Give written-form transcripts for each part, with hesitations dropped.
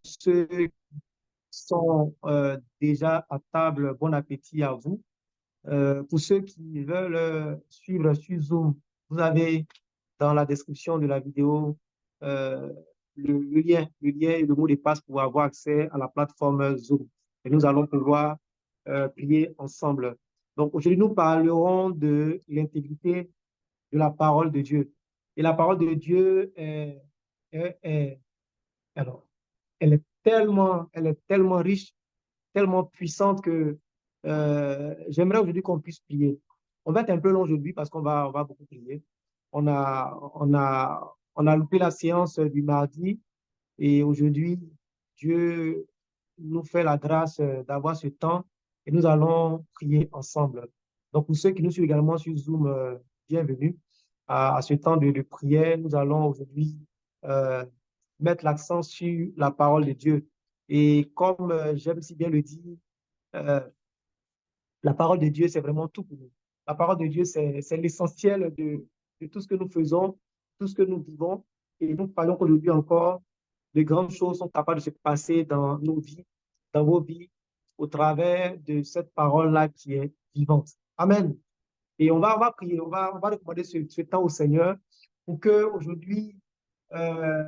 Ceux qui sont déjà à table, bon appétit à vous. Pour ceux qui veulent suivre sur Zoom, vous avez dans la description de la vidéo euh, le lien et le mot de passe pour avoir accès à la plateforme Zoom. Et nous allons pouvoir prier ensemble. Donc aujourd'hui, nous parlerons de l'intégrité de la parole de Dieu. Et la parole de Dieu est- alors, elle est tellement riche, tellement puissante que j'aimerais aujourd'hui qu'on puisse prier. On va être un peu long aujourd'hui parce on va beaucoup prier. On a loupé la séance du mardi et aujourd'hui, Dieu nous fait la grâce d'avoir ce temps et nous allons prier ensemble. Donc, pour ceux qui nous suivent également sur Zoom, bienvenue à ce temps de prière. Nous allons aujourd'hui euh, mettre l'accent sur la parole de Dieu. Et comme j'aime si bien le dire, euh, la parole de Dieu, c'est vraiment tout pour nous. La parole de Dieu, c'est l'essentiel de tout ce que nous faisons, tout ce que nous vivons. Et nous parlons qu'aujourd'hui encore, de grandes choses sont capables de se passer dans nos vies, dans vos vies, au travers de cette parole-là qui est vivante. Amen. Et on va prier, on va recommander ce temps au Seigneur pour que aujourd'hui euh,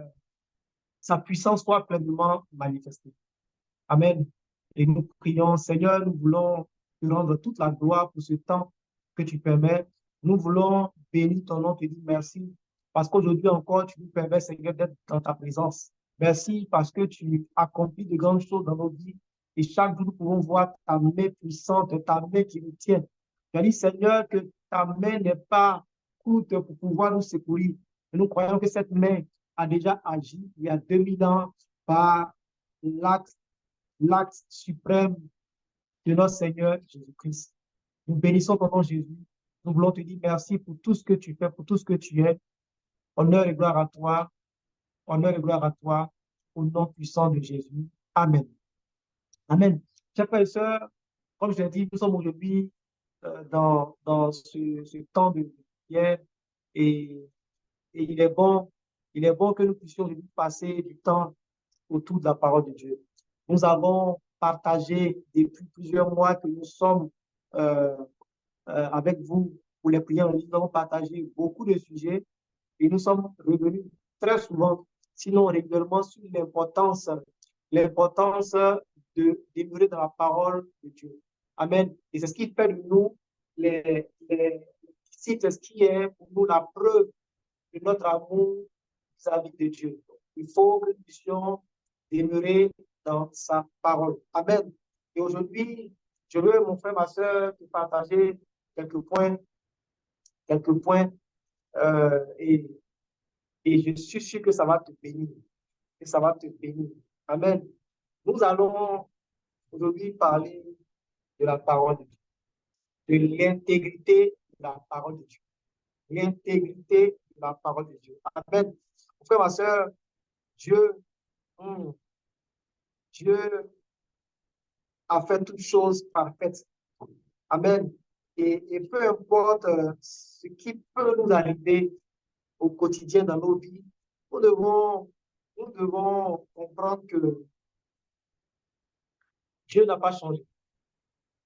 sa puissance soit pleinement manifestée. Amen. Et nous prions, Seigneur, nous voulons te rendre toute la gloire pour ce temps que tu permets. Nous voulons bénir ton nom, te dire merci, parce qu'aujourd'hui encore, tu nous permets, Seigneur, d'être dans ta présence. Merci parce que tu accomplis de grandes choses dans nos vies. Et chaque jour, nous pouvons voir ta main puissante, ta main qui nous tient. Tu as dit, Seigneur, que ta main n'est pas courte pour pouvoir nous secourir. Et nous croyons que cette main a déjà agi il y a 2000 ans par l'acte l'acte suprême de notre Seigneur Jésus-Christ. Nous bénissons ton nom, Jésus. Nous voulons te dire merci pour tout ce que tu fais, pour tout ce que tu es. Honneur et gloire à toi. Honneur et gloire à toi. Au nom puissant de Jésus. Amen. Amen. Chers frères et sœurs, comme je l'ai dit, nous sommes aujourd'hui dans ce temps de prière et, et il est bon que nous puissions aujourd'hui passer du temps autour de la parole de Dieu. Nous avons partagé depuis plusieurs mois que nous sommes euh, avec vous pour les prières en ligne. Nous avons partagé beaucoup de sujets et nous sommes revenus très souvent, sinon régulièrement, sur l'importance de demeurer dans la parole de Dieu. Amen. Et c'est ce qui fait de nous les disciples, c'est ce qui est pour nous la preuve de notre amour vis-à-vis de Dieu. Il faut que nous puissions demeurer dans sa parole. Amen. Et aujourd'hui, je veux, mon frère, ma soeur, te partager quelques points, quelques points, euh, et, et je suis sûr que ça va te bénir, que ça va te bénir. Amen. Nous allons aujourd'hui parler de la parole de Dieu, de l'intégrité de la parole de Dieu. L'intégrité de la parole de Dieu. Amen. Mon frère, ma soeur, Dieu, hum, Dieu a fait toutes choses parfaites. Amen. Et peu importe ce qui peut nous arriver au quotidien dans nos vies, nous devons, nous devons comprendre que Dieu n'a pas changé.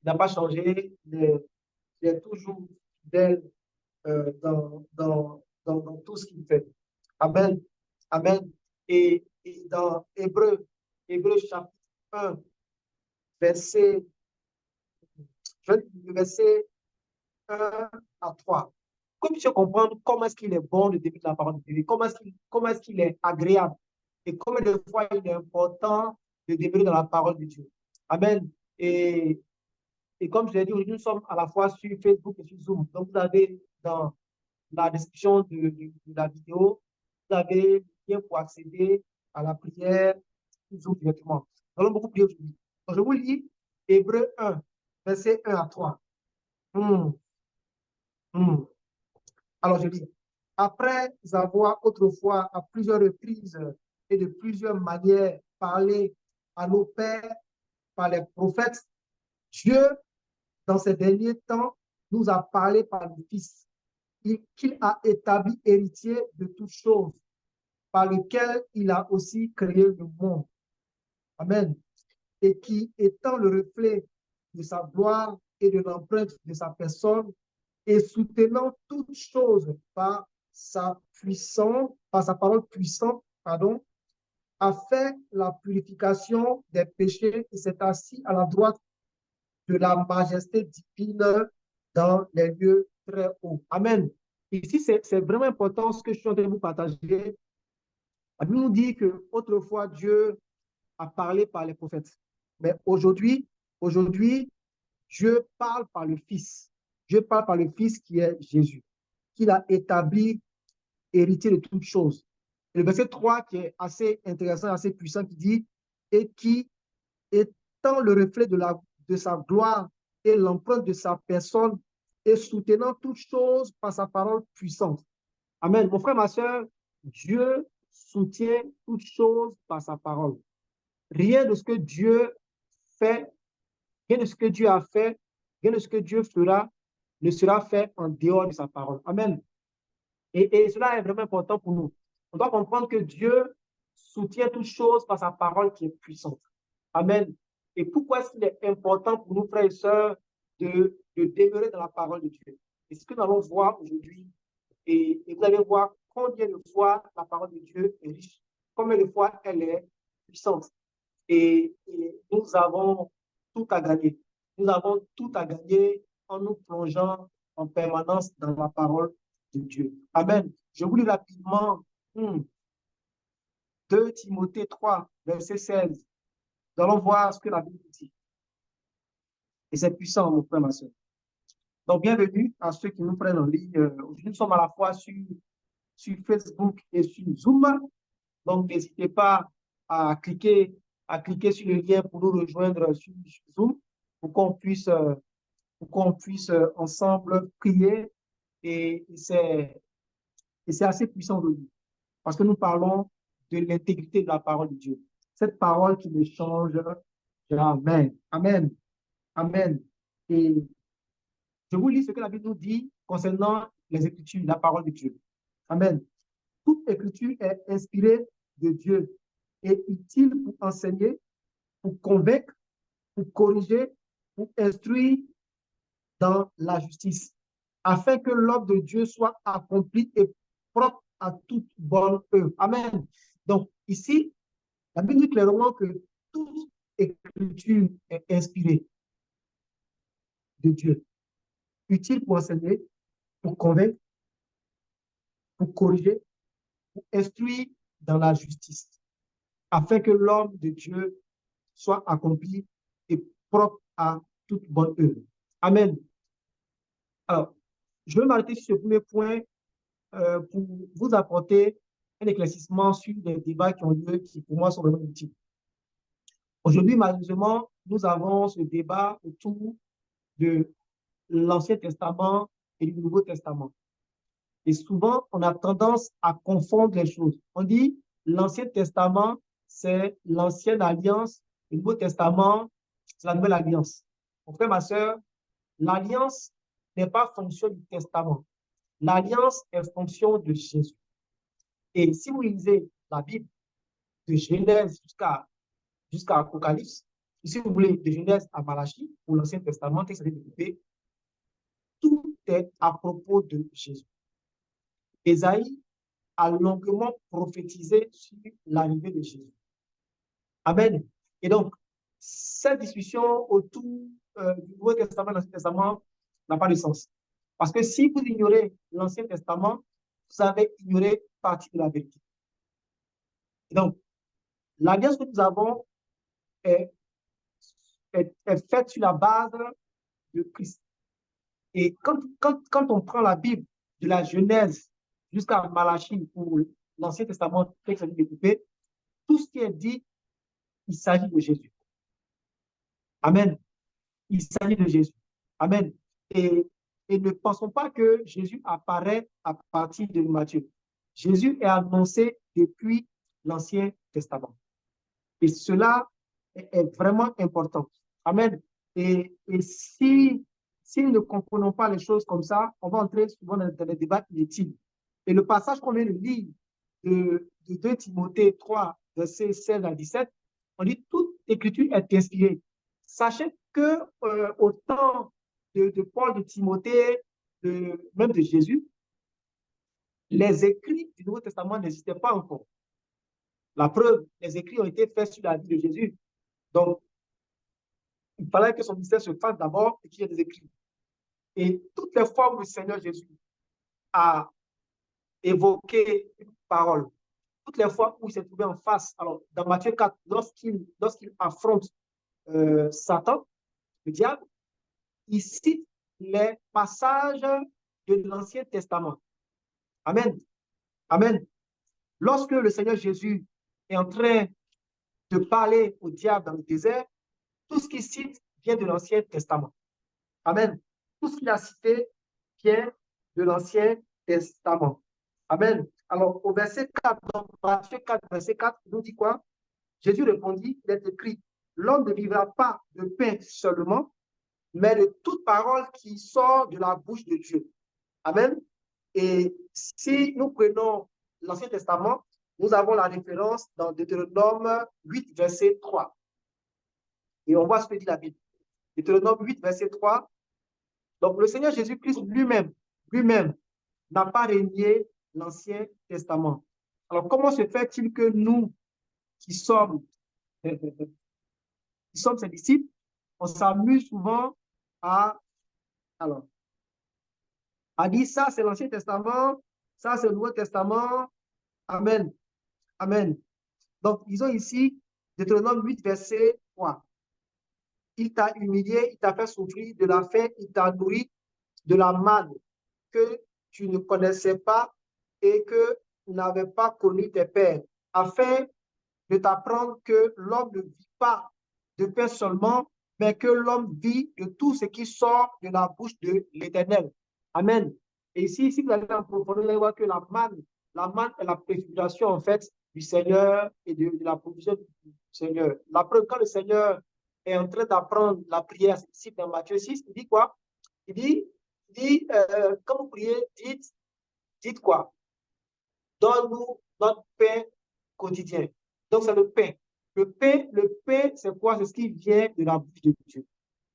Il n'a pas changé. Il est toujours fidèle dans tout ce qu'il fait. Amen. Amen. Et dans Hébreu chapitre 1, verset, verset 1 à 3. Comme tu comprendre comment est-ce qu'il est bon de débuter la parole de Dieu, comment est-ce qu'il est agréable et combien de fois il est important de débuter dans la parole de Dieu. Amen. Et comme je l'ai dit, aujourd'hui, nous sommes à la fois sur Facebook et sur Zoom. Donc, vous avez dans la description de la vidéo, vous avez le lien pour accéder à la prière sur Zoom directement. Nous allons beaucoup prier aujourd'hui. Donc, je vous lis Hébreu 1, verset 1 à 3. Hmm, hmm. Alors, je dis, après avoir autrefois à plusieurs reprises et de plusieurs manières parlé à nos pères par les prophètes, Dieu, dans ces derniers temps, nous a parlé par le Fils, qu'il a établi héritier de toutes choses, par lequel il a aussi créé le monde. Amen. Et qui, étant le reflet de sa gloire et de l'empreinte de sa personne, et soutenant toutes choses par sa puissance, par sa parole puissante, pardon, a fait la purification des péchés et s'est assis à la droite de la majesté divine dans les lieux très hauts. Amen. Ici, c'est vraiment important ce que je suis en train de vous partager. La Bible nous dit que autrefois Dieu a parlé par les prophètes. Mais aujourd'hui, Dieu parle par le Fils. Dieu parle par le Fils qui est Jésus, qu'il a établi héritier de toutes choses. Et le verset 3 qui est assez intéressant, assez puissant, qui dit, et qui, étant le reflet de sa gloire et l'empreinte de sa personne, et soutenant toutes choses par sa parole puissante. Amen. Mon frère, ma soeur, Dieu soutient toutes choses par sa parole. Rien de ce que Dieu fait, rien de ce que Dieu a fait, rien de ce que Dieu fera ne sera fait en dehors de sa parole. Amen. Et cela est vraiment important pour nous. On doit comprendre que Dieu soutient toutes choses par sa parole qui est puissante. Amen. Et pourquoi est-ce qu'il est important pour nous, frères et sœurs, de demeurer dans la parole de Dieu? Et ce que nous allons voir aujourd'hui, et vous allez voir combien de fois la parole de Dieu est riche, combien de fois elle est puissante. Et nous avons tout à gagner. Nous avons tout à gagner en nous plongeant en permanence dans la parole de Dieu. Amen. Je vous lis rapidement 2 Timothée 3, verset 16. Nous allons voir ce que la Bible dit. Et c'est puissant, mon frère, ma soeur. Donc, bienvenue à ceux qui nous prennent en ligne. Aujourd'hui, nous sommes à la fois sur Facebook et sur Zoom. Donc, n'hésitez pas à cliquer, sur le lien pour nous rejoindre sur Zoom pour qu'on puisse ensemble prier. Et c'est assez puissant aujourd'hui parce que nous parlons de l'intégrité de la parole de Dieu. Cette parole qui ne change jamais. Amen. Amen. Et je vous lis ce que la Bible nous dit concernant les Écritures, la parole de Dieu. Amen. Toute Écriture est inspirée de Dieu et utile pour enseigner, pour convaincre, pour corriger, pour instruire dans la justice, afin que l'œuvre de Dieu soit accomplie et propre à toute bonne œuvre. Amen. Donc, ici, la Bible dit clairement que toute écriture est inspirée de Dieu, utile pour enseigner, pour convaincre, pour corriger, pour instruire dans la justice, afin que l'homme de Dieu soit accompli et propre à toute bonne œuvre. Amen. Alors, je vais m'arrêter sur ce premier point pour vous apporter un éclaircissement sur des débats qui ont lieu, qui pour moi sont vraiment utiles. Aujourd'hui, malheureusement, nous avons ce débat autour de l'Ancien Testament et du Nouveau Testament. Et souvent, on a tendance à confondre les choses. On dit l'Ancien Testament, c'est l'ancienne alliance, le Nouveau Testament, c'est la nouvelle alliance. Mon frère, ma soeur, l'alliance n'est pas fonction du testament. L'alliance est fonction de Jésus. Et si vous lisez la Bible de Genèse jusqu'à Apocalypse, si vous voulez, de Genèse à Malachie, pour l'Ancien Testament, texte découpé, tout est à propos de Jésus. Ésaïe a longuement prophétisé sur l'arrivée de Jésus. Amen. Et donc, cette discussion autour du Nouveau Testament et de l'Ancien Testament n'a pas de sens. Parce que si vous ignorez l'Ancien Testament, vous avez ignoré partie de la vérité. Et donc, l'alliance que nous avons est faite sur la base de Christ. Et quand on prend la Bible de la Genèse jusqu'à Malachie pour l'Ancien Testament, texte découpé, tout ce qui est dit, il s'agit de Jésus. Amen. Il s'agit de Jésus. Amen. Et ne pensons pas que Jésus apparaît à partir de Matthieu. Jésus est annoncé depuis l'Ancien Testament. Et cela est vraiment important. Amen. Et si nous ne comprenons pas les choses comme ça, on va entrer souvent dans des débats inutiles. Et le passage qu'on vient de lire de 2 Timothée 3, versets 16 à 17, On dit toute écriture est inspirée. Sachez que au temps de Paul, de Timothée, même de Jésus, les écrits du Nouveau Testament n'existaient pas encore. La preuve, les écrits ont été faits sur la vie de Jésus. Donc, il fallait que son ministère se fasse d'abord et qu'il y ait des écrits. Et toutes les fois où le Seigneur Jésus a évoqué une parole, toutes les fois où il s'est trouvé en face, alors dans Matthieu 4, lorsqu'il affronte Satan, le diable, il cite les passages de l'Ancien Testament. Amen. Amen. Lorsque le Seigneur Jésus est en train de parler au diable dans le désert, tout ce qu'il cite vient de l'Ancien Testament. Amen. Tout ce qu'il a cité vient de l'Ancien Testament. Amen. Alors, au verset 4, donc, Matthieu 4, verset 4, il nous dit quoi? Jésus répondit, il est écrit, l'homme ne vivra pas de pain seulement, mais de toute parole qui sort de la bouche de Dieu. Amen. Et si nous prenons l'Ancien Testament, nous avons la référence dans Deutéronome 8, verset 3. Et on voit ce que dit la Bible. Deutéronome 8, verset 3. Donc, le Seigneur Jésus-Christ lui-même n'a pas régné l'Ancien Testament. Alors, comment se fait-il que nous, qui sommes ses disciples, on s'amuse souvent à, alors, à dire ça, c'est l'Ancien Testament, ça, c'est le Nouveau Testament. Amen. Amen. Donc, disons ici, Deutéronome 8, verset 3. Il t'a humilié, il t'a fait souffrir de la faim, il t'a nourri de la manne que tu ne connaissais pas et que n'avais pas connu tes pères, afin de t'apprendre que l'homme ne vit pas de pain seulement, mais que l'homme vit de tout ce qui sort de la bouche de l'Éternel. Amen. Et ici, si vous allez en profondeur, vous allez voir que la manne est la préfiguration en fait du Seigneur et de la provision du Seigneur. La preuve, quand le Seigneur est en train d'apprendre la prière à ses disciples dans Matthieu 6, il dit quoi? Il dit quand vous priez, dites quoi? Donne-nous notre pain quotidien. Donc, c'est le pain. Le pain, c'est quoi? C'est ce qui vient de la bouche de Dieu.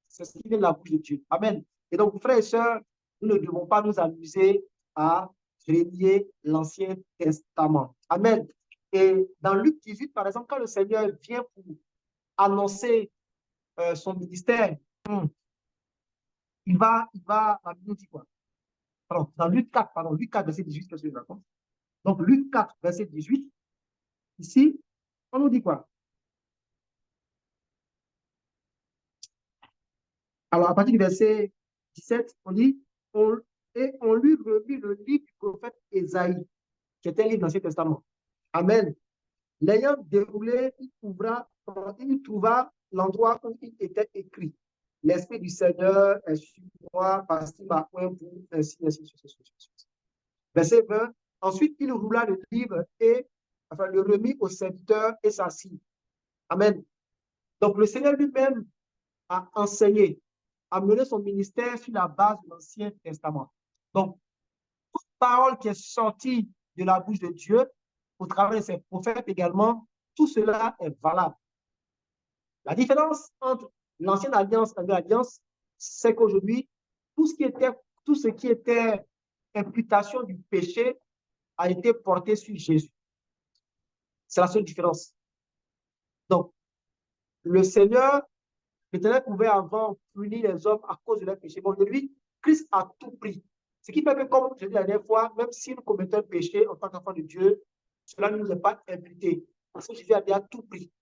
C'est ce qui vient de la bouche de Dieu. Amen. Et donc, frères et sœurs, nous ne devons pas nous amuser à renier l'Ancien Testament. Amen. Et dans Luc 18, par exemple, quand le Seigneur vient pour annoncer son ministère, la Bible dit quoi? Pardon, dans Luc 4, Luc 4, verset 18, qu'est-ce que je raconte? Donc, Luc 4, verset 18, ici, on nous dit quoi? Alors, à partir du verset 17, on dit, et on lui remit le livre du prophète Ésaïe, qui était un livre de l'Ancien Testament. Amen. L'ayant déroulé, il trouva l'endroit où il était écrit. L'Esprit du Seigneur est sur moi, parce qu'il m'a oint pour ainsi. Verset 20. Ensuite, il roula le livre et le remit au serviteur et s'assit. Amen. Donc, le Seigneur lui-même a enseigné, a mené son ministère sur la base de l'Ancien Testament. Donc, toute parole qui est sortie de la bouche de Dieu, au travers de ses prophètes également, tout cela est valable. La différence entre l'Ancienne Alliance et la Nouvelle Alliance, c'est qu'aujourd'hui, tout ce qui était imputation du péché a été porté sur Jésus. C'est la seule différence. Donc, le Seigneur, l'Éternel pouvait avant punir les hommes à cause de leur péché. Bon, aujourd'hui, Christ a tout pris. Ce qui fait que, comme je l'ai dit la dernière fois, même si nous commettons un péché en tant qu'enfant de Dieu, cela ne nous est pas imputé. Parce que Jésus a déjà tout pris.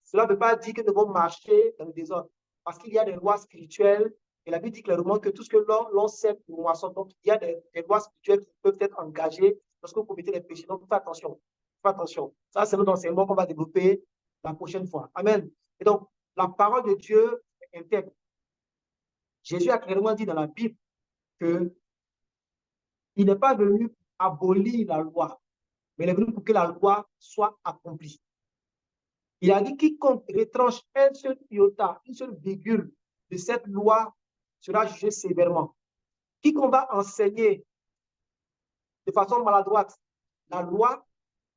Cela ne veut pas dire que nous devons marcher dans le désordre. Parce qu'il y a des lois spirituelles. Et la Bible dit clairement que tout ce que l'on sème, nous moissons. Donc, il y a des lois spirituelles qui peuvent être engagées lorsque vous commettez des péchés. Donc, faites attention. Faites attention. Ça, c'est notre enseignement qu'on va développer la prochaine fois. Amen. Et donc, la parole de Dieu est intègre. Jésus a clairement dit dans la Bible que il n'est pas venu abolir la loi, mais il est venu pour que la loi soit accomplie. Il a dit quiconque retranche un seul iota, une seule virgule de cette loi sera jugé sévèrement. Quiconque va enseigner de façon maladroite la loi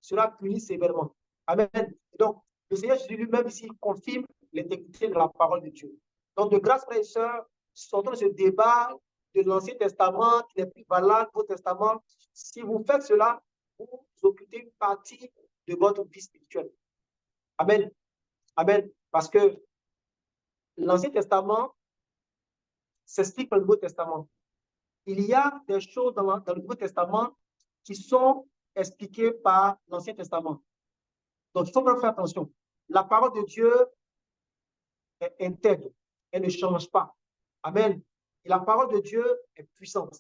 sera puni sévèrement. Amen. Et donc, Le Seigneur Jésus lui-même ici confirme l'intégrité de la parole de Dieu. Donc, de grâce, frères et sœurs, sortons de ce débat de l'Ancien Testament qui n'est plus valable, Nouveau Testament. Si vous faites cela, vous occupez une partie de votre vie spirituelle. Amen. Amen. Parce que l'Ancien Testament s'explique par le Nouveau Testament. Il y a des choses dans le Nouveau Testament qui sont expliquées par l'Ancien Testament. Donc, il faut vraiment faire attention. La parole de Dieu est intègre. Elle ne change pas. Amen. Et la parole de Dieu est puissante.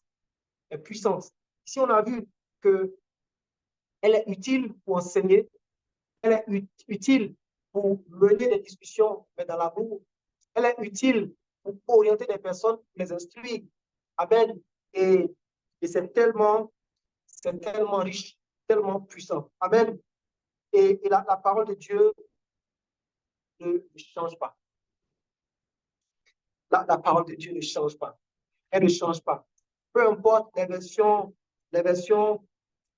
Est puissante. Ici, on a vu qu'elle est utile pour enseigner. Elle est utile pour mener des discussions, mais dans l'amour. Elle est utile pour orienter des personnes, les instruire. Amen. Et c'est tellement riche, tellement puissant. Amen. Et la parole de Dieu ne change pas. La parole de Dieu ne change pas. Elle ne change pas. Peu importe les versions,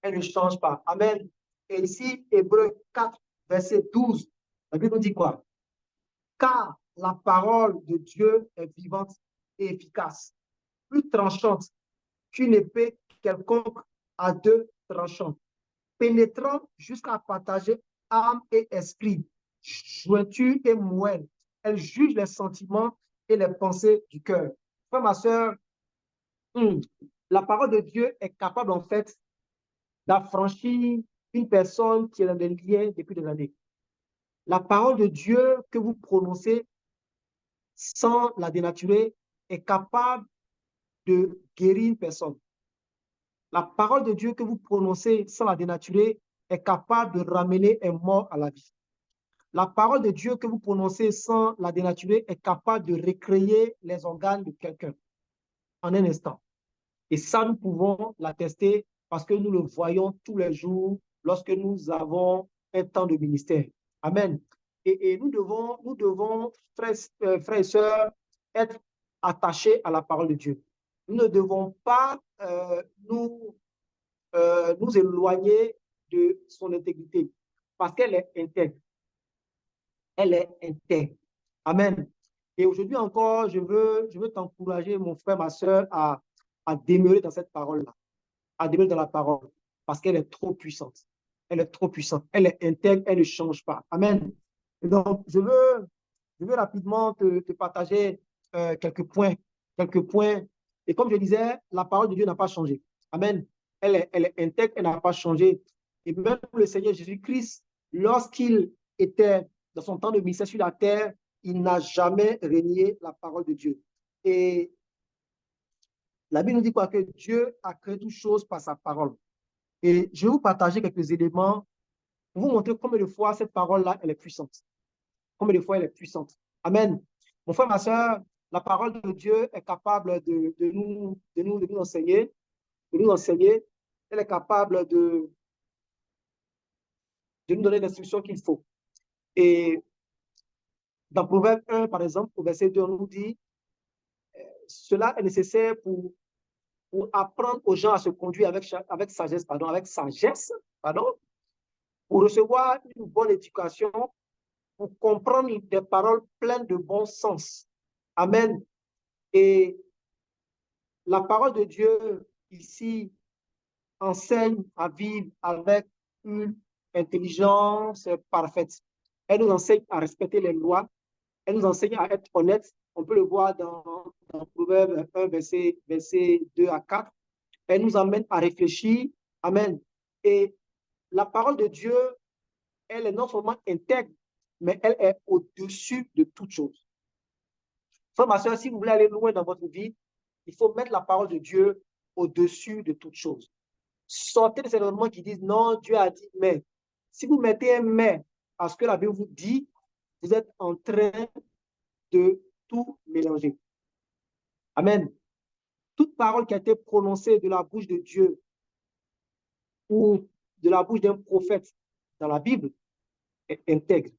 elle ne change pas. Amen. Et ici, Hébreu 4, verset 12, la Bible nous dit quoi? Car la parole de Dieu est vivante et efficace, plus tranchante qu'une épée quelconque à deux tranchants, pénétrant jusqu'à partager âme et esprit, jointure et moelle. Elle juge les sentiments et les pensées du cœur. Frère, ma soeur, la parole de Dieu est capable en fait d'affranchir une personne qui est dans des liens depuis des années. La parole de Dieu que vous prononcez sans la dénaturer est capable de guérir une personne. La parole de Dieu que vous prononcez sans la dénaturer est capable de ramener un mort à la vie. La parole de Dieu que vous prononcez sans la dénaturer est capable de recréer les organes de quelqu'un en un instant. Et ça, nous pouvons l'attester parce que nous le voyons tous les jours lorsque nous avons un temps de ministère. Amen. Et nous devons frères et sœurs, être attachés à la parole de Dieu. Nous ne devons pas nous éloigner de son intégrité parce qu'elle est intègre. Elle est intègre. Amen. Et aujourd'hui encore, je veux t'encourager, mon frère, ma soeur, à demeurer dans cette parole-là, à demeurer dans la parole, parce qu'elle est trop puissante. Elle est trop puissante. Elle est intègre, elle ne change pas. Amen. Et donc, je veux rapidement te partager quelques points. Quelques points. Et comme je disais, la parole de Dieu n'a pas changé. Amen. Elle est intègre, elle n'a pas changé. Et même le Seigneur Jésus-Christ, lorsqu'il était dans son temps de ministère sur la terre, il n'a jamais renié la parole de Dieu. Et la Bible nous dit quoi? Que Dieu a créé toutes choses par sa parole. Et je vais vous partager quelques éléments pour vous montrer combien de fois cette parole-là, elle est puissante. Combien de fois elle est puissante. Amen. Mon frère, ma soeur, la parole de Dieu est capable de nous enseigner, de nous enseigner. Elle est capable de nous donner l'instruction qu'il faut. Et dans Proverbe 1, par exemple, au verset 2, on nous dit, cela est nécessaire pour apprendre aux gens à se conduire avec sagesse, pour recevoir une bonne éducation, pour comprendre des paroles pleines de bon sens. Amen. Et la parole de Dieu ici enseigne à vivre avec une intelligence parfaite. Elle nous enseigne à respecter les lois. Elle nous enseigne à être honnête. On peut le voir dans Proverbe 1, verset 2 à 4. Elle nous amène à réfléchir. Amen. Et la parole de Dieu, elle est non seulement intègre, mais elle est au-dessus de toute chose. Frère, ma soeur, si vous voulez aller loin dans votre vie, il faut mettre la parole de Dieu au-dessus de toute chose. Sortez de ces raisonnements qui disent non, Dieu a dit mais. Si vous mettez un mais à ce que la Bible vous dit, vous êtes en train de tout mélanger. Amen. Toute parole qui a été prononcée de la bouche de Dieu ou de la bouche d'un prophète dans la Bible est intègre.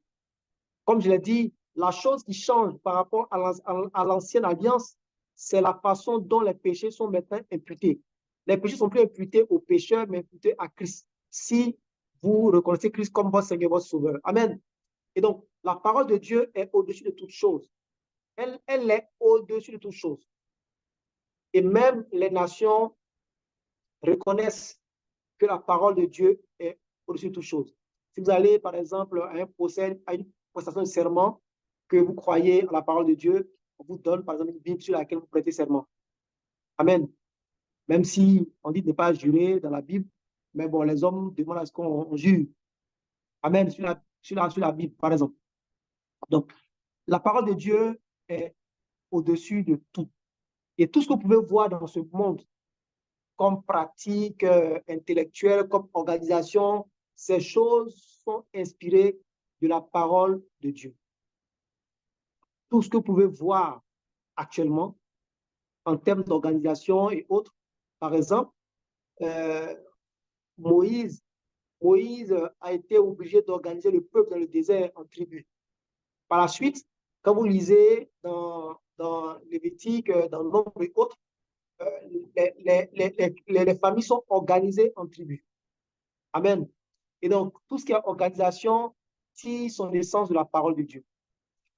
Comme je l'ai dit, la chose qui change par rapport à l'ancienne alliance, c'est la façon dont les péchés sont maintenant imputés. Les péchés sont plus imputés aux pécheurs, mais imputés à Christ. Si vous reconnaissez Christ comme votre Seigneur, votre Sauveur. Amen. Et donc, la parole de Dieu est au-dessus de toute chose. Elle est au-dessus de toute chose. Et même les nations reconnaissent que la parole de Dieu est au-dessus de toute chose. Si vous allez, par exemple, à un procès, à une prestation de serment, que vous croyez à la parole de Dieu, on vous donne, par exemple, une Bible sur laquelle vous prêtez serment. Amen. Même si on dit de ne pas jurer dans la Bible, mais bon, les hommes demandent à ce qu'on jure. Amen. Sur la Bible, par exemple. Donc, la parole de Dieu est au-dessus de tout. Et tout ce que vous pouvez voir dans ce monde, comme pratique intellectuelle, comme organisation, ces choses sont inspirées de la parole de Dieu. Tout ce que vous pouvez voir actuellement en termes d'organisation et autres, par exemple, euh, Moïse, Moïse a été obligé d'organiser le peuple dans le désert en tribus. Par la suite, quand vous lisez dans Lévitique, dans Nombre et autres, les familles sont organisées en tribus. Amen. Et donc, tout ce qui est organisation tire son essence de la parole de Dieu.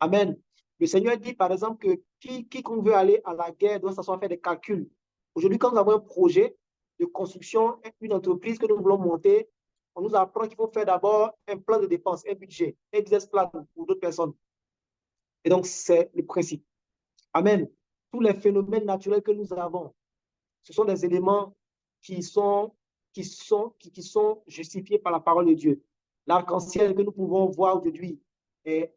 Amen. Le Seigneur dit, par exemple, que quiconque veut aller à la guerre doit s'asseoir à faire des calculs. Aujourd'hui, quand nous avons un projet de construction, une entreprise que nous voulons monter, on nous apprend qu'il faut faire d'abord un plan de dépenses, un budget, un business plan pour d'autres personnes. Et donc, c'est le principe. Amen. Tous les phénomènes naturels que nous avons, ce sont des éléments qui sont, qui sont justifiés par la parole de Dieu. L'arc-en-ciel que nous pouvons voir aujourd'hui est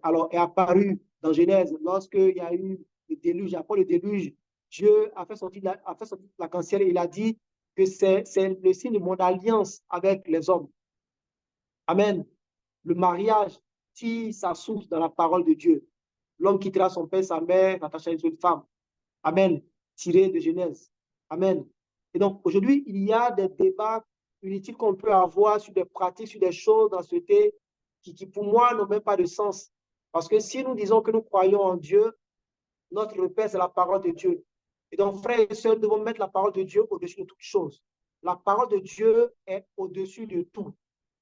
apparu dans Genèse lorsqu'il y a eu le déluge. Après le déluge, Dieu a fait sortir l'arc-en-ciel et il a dit que c'est le signe de mon alliance avec les hommes. Amen. Le mariage tire sa source dans la parole de Dieu. L'homme quittera son père, sa mère, s'attachera à une seule femme. Amen. Tiré de Genèse. Amen. Et donc, aujourd'hui, il y a des débats inutiles qu'on peut avoir sur des pratiques, sur des choses dans la société qui pour moi, n'ont même pas de sens. Parce que si nous disons que nous croyons en Dieu, notre repère, c'est la parole de Dieu. Et donc, frères et sœurs, nous devons mettre la parole de Dieu au-dessus de toute chose. La parole de Dieu est au-dessus de tout.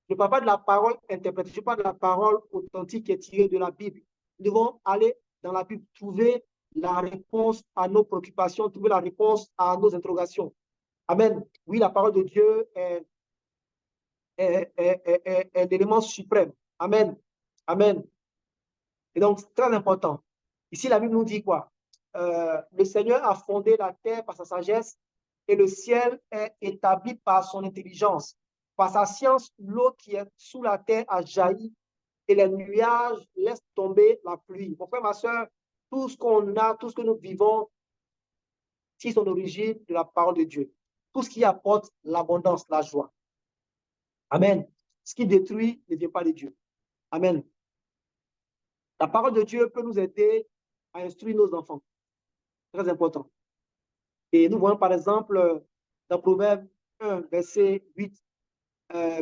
Je ne parle pas de la parole interprétée, je parle de la parole authentique qui est tirée de la Bible. Nous devons aller dans la Bible, trouver la réponse à nos préoccupations, trouver la réponse à nos interrogations. Amen. Oui, la parole de Dieu est l'élément suprême. Amen. Amen. Et donc, c'est très important. Ici, la Bible nous dit quoi? Le Seigneur a fondé la terre par sa sagesse et le ciel est établi par son intelligence. Par sa science, l'eau qui est sous la terre a jailli et les nuages laissent tomber la pluie. Mon frère, ma soeur, tout ce qu'on a, tout ce que nous vivons, tire son origine de la parole de Dieu. Tout ce qui apporte l'abondance, la joie. Amen. Ce qui détruit ne vient pas de Dieu. Amen. La parole de Dieu peut nous aider à instruire nos enfants. Très important. Et nous voyons par exemple dans Proverbe 1, verset 8,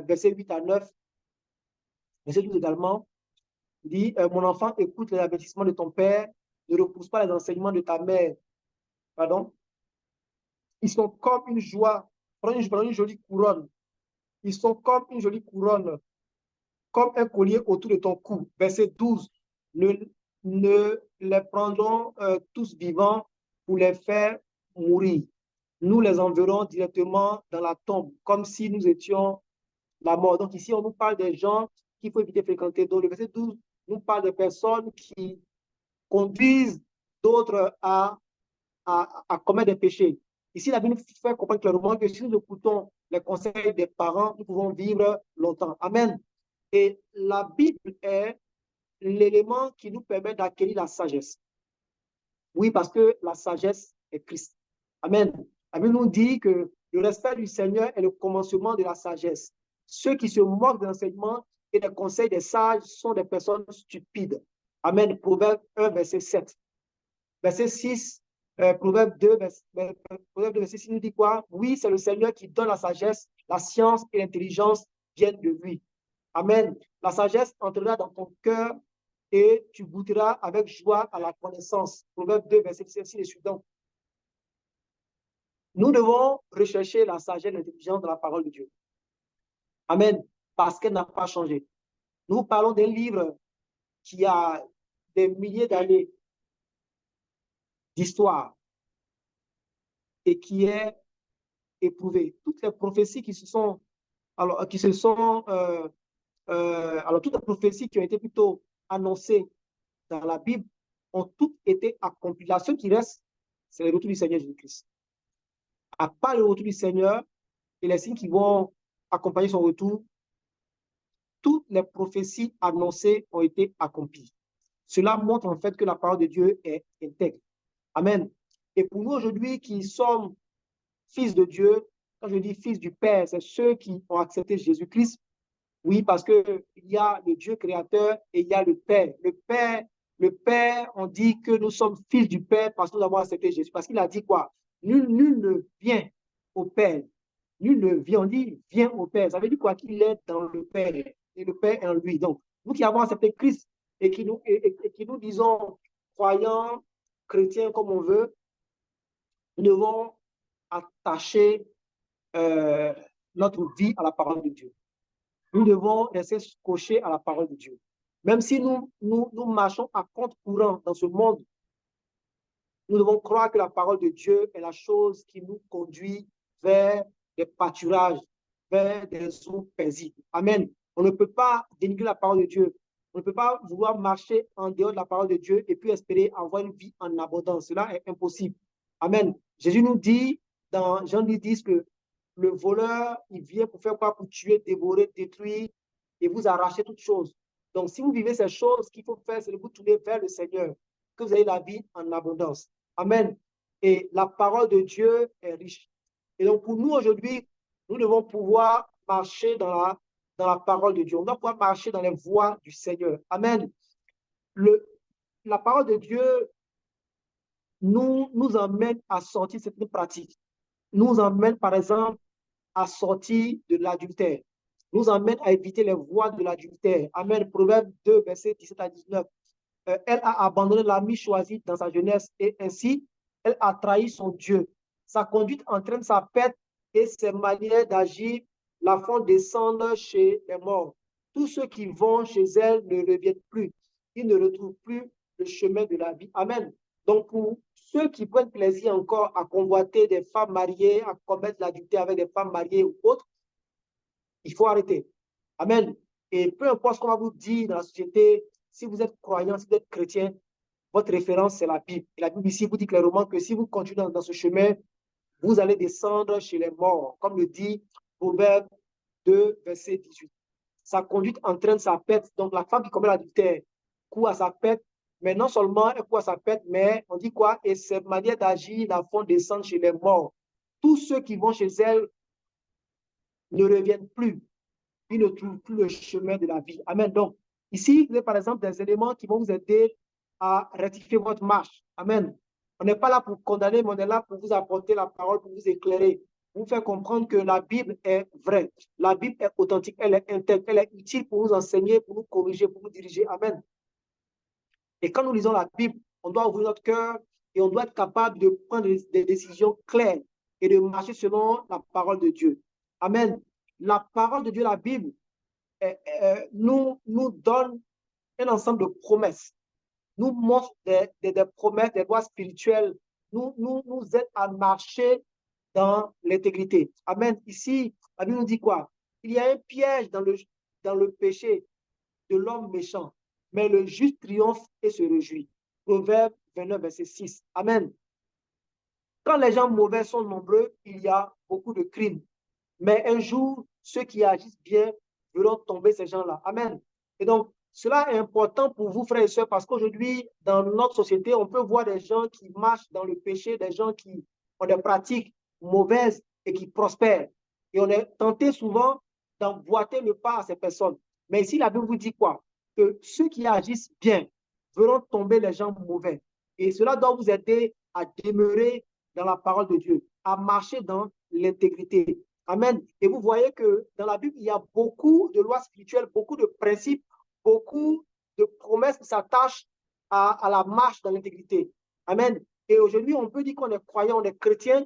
verset 8 à 9, verset 12 également, il dit, mon enfant, écoute les avertissements de ton père, ne repousse pas les enseignements de ta mère. Pardon. Ils sont comme une joie, prends une jolie couronne. Ils sont comme une jolie couronne, comme un collier autour de ton cou. Verset 12. Ne les prendrons tous vivants pour les faire mourir. Nous les enverrons directement dans la tombe, comme si nous étions la mort. Donc ici, on nous parle des gens qu'il faut éviter de fréquenter. Donc le verset 12 nous parle des personnes qui conduisent d'autres à commettre des péchés. Ici, la Bible fait comprendre clairement que si nous écoutons les conseils des parents, nous pouvons vivre longtemps. Amen. Et la Bible est l'élément qui nous permet d'acquérir la sagesse. Oui, parce que la sagesse est Christ. Amen. La Bible nous dit que le respect du Seigneur est le commencement de la sagesse. Ceux qui se moquent de l'enseignement et des conseils des sages sont des personnes stupides. Amen. Proverbe 1, verset 7. Verset 6, Proverbe 2, verset 6 nous dit quoi? Oui, c'est le Seigneur qui donne la sagesse, la science et l'intelligence viennent de lui. Amen. La sagesse entrera dans ton cœur et tu goûteras avec joie à la connaissance. Proverbe 2, verset 6 et suivant. Nous devons rechercher la sagesse et l'intelligence de la parole de Dieu. Amen. Parce qu'elle n'a pas changé. Nous parlons d'un livre qui a des milliers d'années d'histoire et qui est éprouvé. Toutes les prophéties qui se sont, alors, qui se sont, alors toutes les prophéties qui ont été plutôt annoncées dans la Bible ont toutes été accomplies. La seule qui reste, c'est le retour du Seigneur Jésus-Christ. À part le retour du Seigneur et les signes qui vont accompagner son retour, toutes les prophéties annoncées ont été accomplies. Cela montre en fait que la parole de Dieu est intègre. Amen. Et pour nous aujourd'hui qui sommes fils de Dieu, quand je dis fils du Père, c'est ceux qui ont accepté Jésus-Christ. Oui, parce qu'il y a le Dieu créateur et il y a le Père. Le Père, on dit que nous sommes fils du Père parce que nous avons accepté Jésus. Parce qu'il a dit quoi? Nul ne vient au Père. Nul ne vient, on dit vient au Père. Ça veut dire quoi? Qu'il est dans le Père et le Père est en lui. Donc, nous qui avons accepté Christ et qui nous disons croyants, chrétiens comme on veut, nous devons attacher euh, notre vie à la parole de Dieu. Nous devons rester scotchés à la parole de Dieu. Même si nous marchons à contre-courant dans ce monde, nous devons croire que la parole de Dieu est la chose qui nous conduit vers des pâturages, vers des eaux paisibles. Amen. On ne peut pas dénigrer la parole de Dieu. On ne peut pas vouloir marcher en dehors de la parole de Dieu et puis espérer avoir une vie en abondance. Cela est impossible. Amen. Jésus nous dit dans Jean 10 que le voleur, il vient pour faire quoi? Pour tuer, dévorer, détruire et vous arracher toutes choses. Donc, si vous vivez ces choses, ce qu'il faut faire, c'est de vous tourner vers le Seigneur, que vous ayez la vie en abondance. Amen. Et la parole de Dieu est riche. Et donc, pour nous aujourd'hui, nous devons pouvoir marcher dans la parole de Dieu. On doit pouvoir marcher dans les voies du Seigneur. Amen. La parole de Dieu nous emmène à sortir de cette pratique. Nous emmène, par exemple, à sortir de l'adultère. Nous emmène à éviter les voies de l'adultère. Amen. Proverbe 2, versets 17 à 19. Elle a abandonné l'ami choisi dans sa jeunesse et ainsi, elle a trahi son Dieu. Sa conduite entraîne sa perte et ses manières d'agir la font descendre chez les morts. Tous ceux qui vont chez elle ne reviennent plus. Ils ne retrouvent plus le chemin de la vie. Amen. Donc, pour ceux qui prennent plaisir encore à convoiter des femmes mariées, à commettre l'adultère avec des femmes mariées ou autres, il faut arrêter. Amen. Et peu importe ce qu'on va vous dire dans la société, si vous êtes croyant, si vous êtes chrétien, votre référence, c'est la Bible. Et la Bible ici vous dit clairement que si vous continuez dans ce chemin, vous allez descendre chez les morts, comme le dit Proverbe 2, verset 18. Sa conduite entraîne sa perte. Donc, la femme qui commet l'adultère court à sa perte, mais non seulement elle court à sa perte, mais on dit quoi? Et ses manières d'agir la font descendre chez les morts. Tous ceux qui vont chez elle ne reviennent plus. Ils ne trouvent plus le chemin de la vie. Amen. Donc, ici, vous avez par exemple des éléments qui vont vous aider à rectifier votre marche. Amen. On n'est pas là pour condamner, mais on est là pour vous apporter la parole, pour vous éclairer, pour vous faire comprendre que la Bible est vraie. La Bible est authentique, elle est intègre, elle est utile pour nous enseigner, pour nous corriger, pour nous diriger. Amen. Et quand nous lisons la Bible, on doit ouvrir notre cœur et on doit être capable de prendre des décisions claires et de marcher selon la parole de Dieu. Amen. La parole de Dieu, la Bible, nous donne un ensemble de promesses, nous montre des promesses, des lois spirituelles, nous aide à marcher dans l'intégrité. Amen. Ici, la Bible nous dit quoi? Il y a un piège dans le péché de l'homme méchant, mais le juste triomphe et se réjouit. Proverbe 29, verset 6. Amen. Quand les gens mauvais sont nombreux, il y a beaucoup de crimes. Mais un jour, ceux qui agissent bien verront tomber ces gens-là. Amen. Et donc, cela est important pour vous, frères et sœurs, parce qu'aujourd'hui, dans notre société, on peut voir des gens qui marchent dans le péché, des gens qui ont des pratiques mauvaises et qui prospèrent. Et on est tenté souvent d'emboîter le pas à ces personnes. Mais ici, la Bible vous dit quoi? Que ceux qui agissent bien verront tomber les gens mauvais. Et cela doit vous aider à demeurer dans la parole de Dieu, à marcher dans l'intégrité. Amen. Et vous voyez que dans la Bible, il y a beaucoup de lois spirituelles, beaucoup de principes, beaucoup de promesses qui s'attachent à la marche dans l'intégrité. Amen. Et aujourd'hui, on peut dire qu'on est croyant, on est chrétien,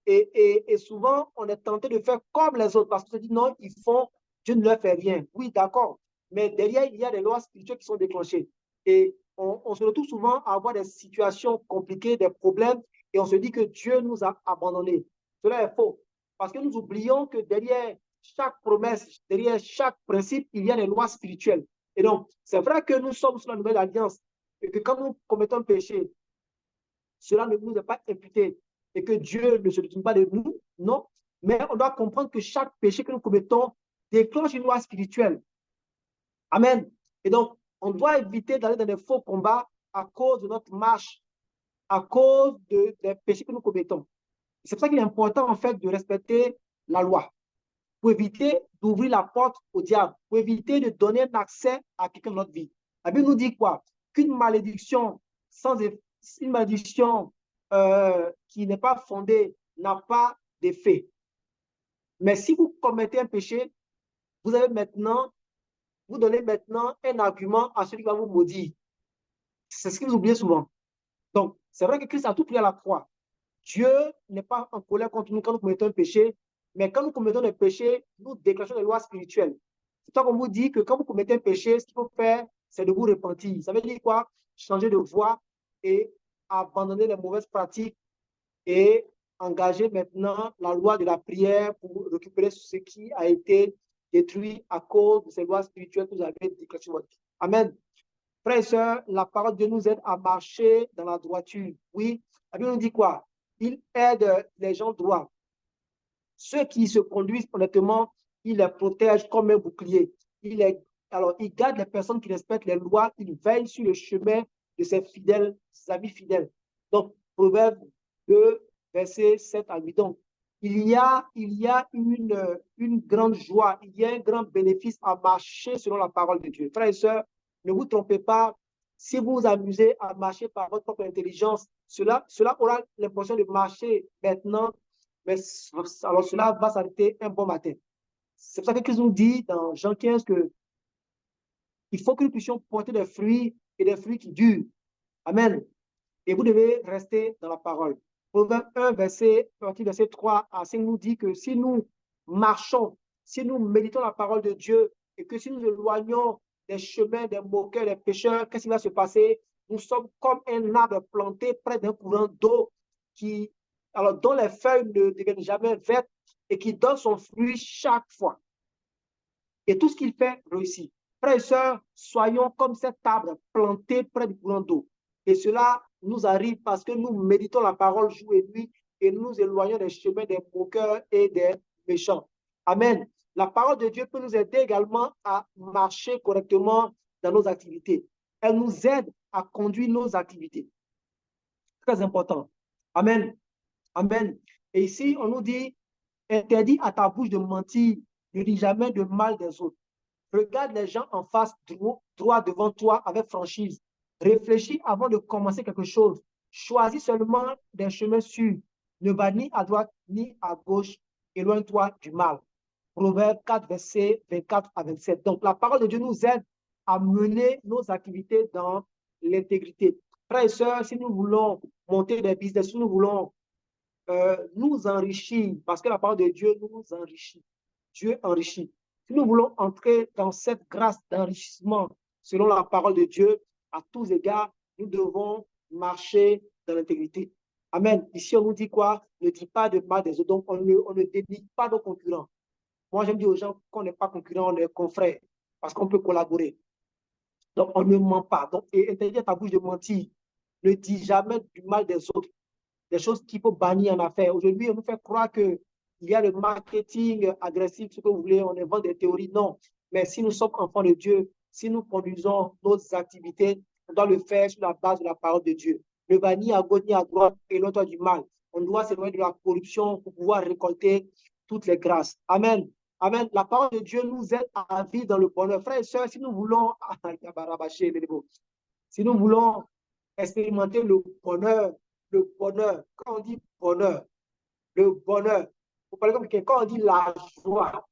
et souvent, on est tenté de faire comme les autres parce qu'on se dit non, ils font, Dieu ne leur fait rien. Oui, d'accord. Mais derrière, il y a des lois spirituelles qui sont déclenchées. Et on se retrouve souvent à avoir des situations compliquées, des problèmes, et on se dit que Dieu nous a abandonnés. Cela est faux. Parce que nous oublions que derrière chaque promesse, derrière chaque principe, il y a des lois spirituelles. Et donc, c'est vrai que nous sommes sous la nouvelle alliance et que quand nous commettons un péché, cela ne nous est pas imputé et que Dieu ne se détourne pas de nous, non. Mais on doit comprendre que chaque péché que nous commettons déclenche une loi spirituelle. Amen. Et donc, on doit éviter d'aller dans des faux combats à cause de notre marche, à cause des péchés que nous commettons. C'est pour ça qu'il est important, en fait, de respecter la loi, pour éviter d'ouvrir la porte au diable, pour éviter de donner un accès à quelqu'un dans notre vie. La Bible nous dit quoi? Qu'une malédiction sans une malédiction qui n'est pas fondée n'a pas d'effet. Mais si vous commettez un péché, vous avez maintenant, vous donnez maintenant un argument à celui qui va vous maudire. C'est ce que vous oubliez souvent. Donc, c'est vrai que Christ a tout pris à la croix. Dieu n'est pas en colère contre nous quand nous commettons un péché, mais quand nous commettons des péchés, nous déclenchons des lois spirituelles. C'est toi qu'on vous dit que quand vous commettez un péché, ce qu'il faut faire, c'est de vous repentir. Ça veut dire quoi? Changer de voie et abandonner les mauvaises pratiques et engager maintenant la loi de la prière pour récupérer ce qui a été détruit à cause de ces lois spirituelles que vous avez déclenchées. Amen. Frères et sœurs, la parole de Dieu nous aide à marcher dans la droiture. Oui, la Bible nous dit quoi? Il aide les gens droits. Ceux qui se conduisent honnêtement, il les protège comme un bouclier. Alors, il garde les personnes qui respectent les lois, il veille sur le chemin de ses fidèles, ses amis fidèles. Donc, Proverbe 2, verset 7 à 8. Donc, il y a une grande joie, il y a un grand bénéfice à marcher selon la parole de Dieu. Frères et sœurs, ne vous trompez pas. Si vous vous amusez à marcher par votre propre intelligence, cela aura l'impression de marcher maintenant, mais alors cela va s'arrêter un bon matin. C'est pour ça que Christ nous dit dans Jean 15 que il faut que nous puissions porter des fruits et des fruits qui durent. Amen. Et vous devez rester dans la parole. Proverbe 1, verset 3 à 5 nous dit que si nous marchons, si nous méditons la parole de Dieu et que si nous éloignons des chemins, des moqueurs, des pécheurs, qu'est-ce qui va se passer? Nous sommes comme un arbre planté près d'un courant d'eau dont les feuilles ne deviennent jamais vertes et qui donne son fruit chaque fois. Et tout ce qu'il fait réussit. Frères et sœurs, soyons comme cet arbre planté près du courant d'eau. Et cela nous arrive parce que nous méditons la parole jour et nuit et nous nous éloignons des chemins des moqueurs et des méchants. Amen. La parole de Dieu peut nous aider également à marcher correctement dans nos activités. Elle nous aide à conduire nos activités. Très important. Amen. Amen. Et ici, on nous dit, interdit à ta bouche de mentir, ne dis jamais de mal des autres. Regarde les gens en face, droit devant toi avec franchise. Réfléchis avant de commencer quelque chose. Choisis seulement des chemins sûrs. Ne va ni à droite ni à gauche. Éloigne-toi du mal. Proverbe 4, versets 24 à 27. Donc, la parole de Dieu nous aide à mener nos activités dans l'intégrité. Frères et sœurs, si nous voulons monter des business, si nous voulons nous enrichir, parce que la parole de Dieu nous enrichit. Dieu enrichit. Si nous voulons entrer dans cette grâce d'enrichissement selon la parole de Dieu, à tous égards, nous devons marcher dans l'intégrité. Amen. Ici, on nous dit quoi? Ne dis pas de mal des autres. Donc, on ne dénigre pas nos concurrents. Moi, j'aime dire aux gens qu'on n'est pas concurrents, on est confrères, parce qu'on peut collaborer. Donc, on ne ment pas. Donc, et interdire ta bouche de mentir. Ne dis jamais du mal des autres, des choses qu'il faut bannir en affaires. Aujourd'hui, on nous fait croire qu'il y a le marketing agressif, ce que vous voulez, on invente des théories. Non. Mais si nous sommes enfants de Dieu, si nous conduisons nos activités, on doit le faire sur la base de la parole de Dieu. Ne va ni à gauche ni à droite, éloigne-toi du mal. On doit s'éloigner de la corruption pour pouvoir récolter toutes les grâces. Amen. Amen. La parole de Dieu nous aide à vivre dans le bonheur. Frères et sœurs, si nous voulons, si nous voulons expérimenter le bonheur, quand on dit bonheur, le bonheur, vous parlez comme quelqu'un, quand on dit la joie,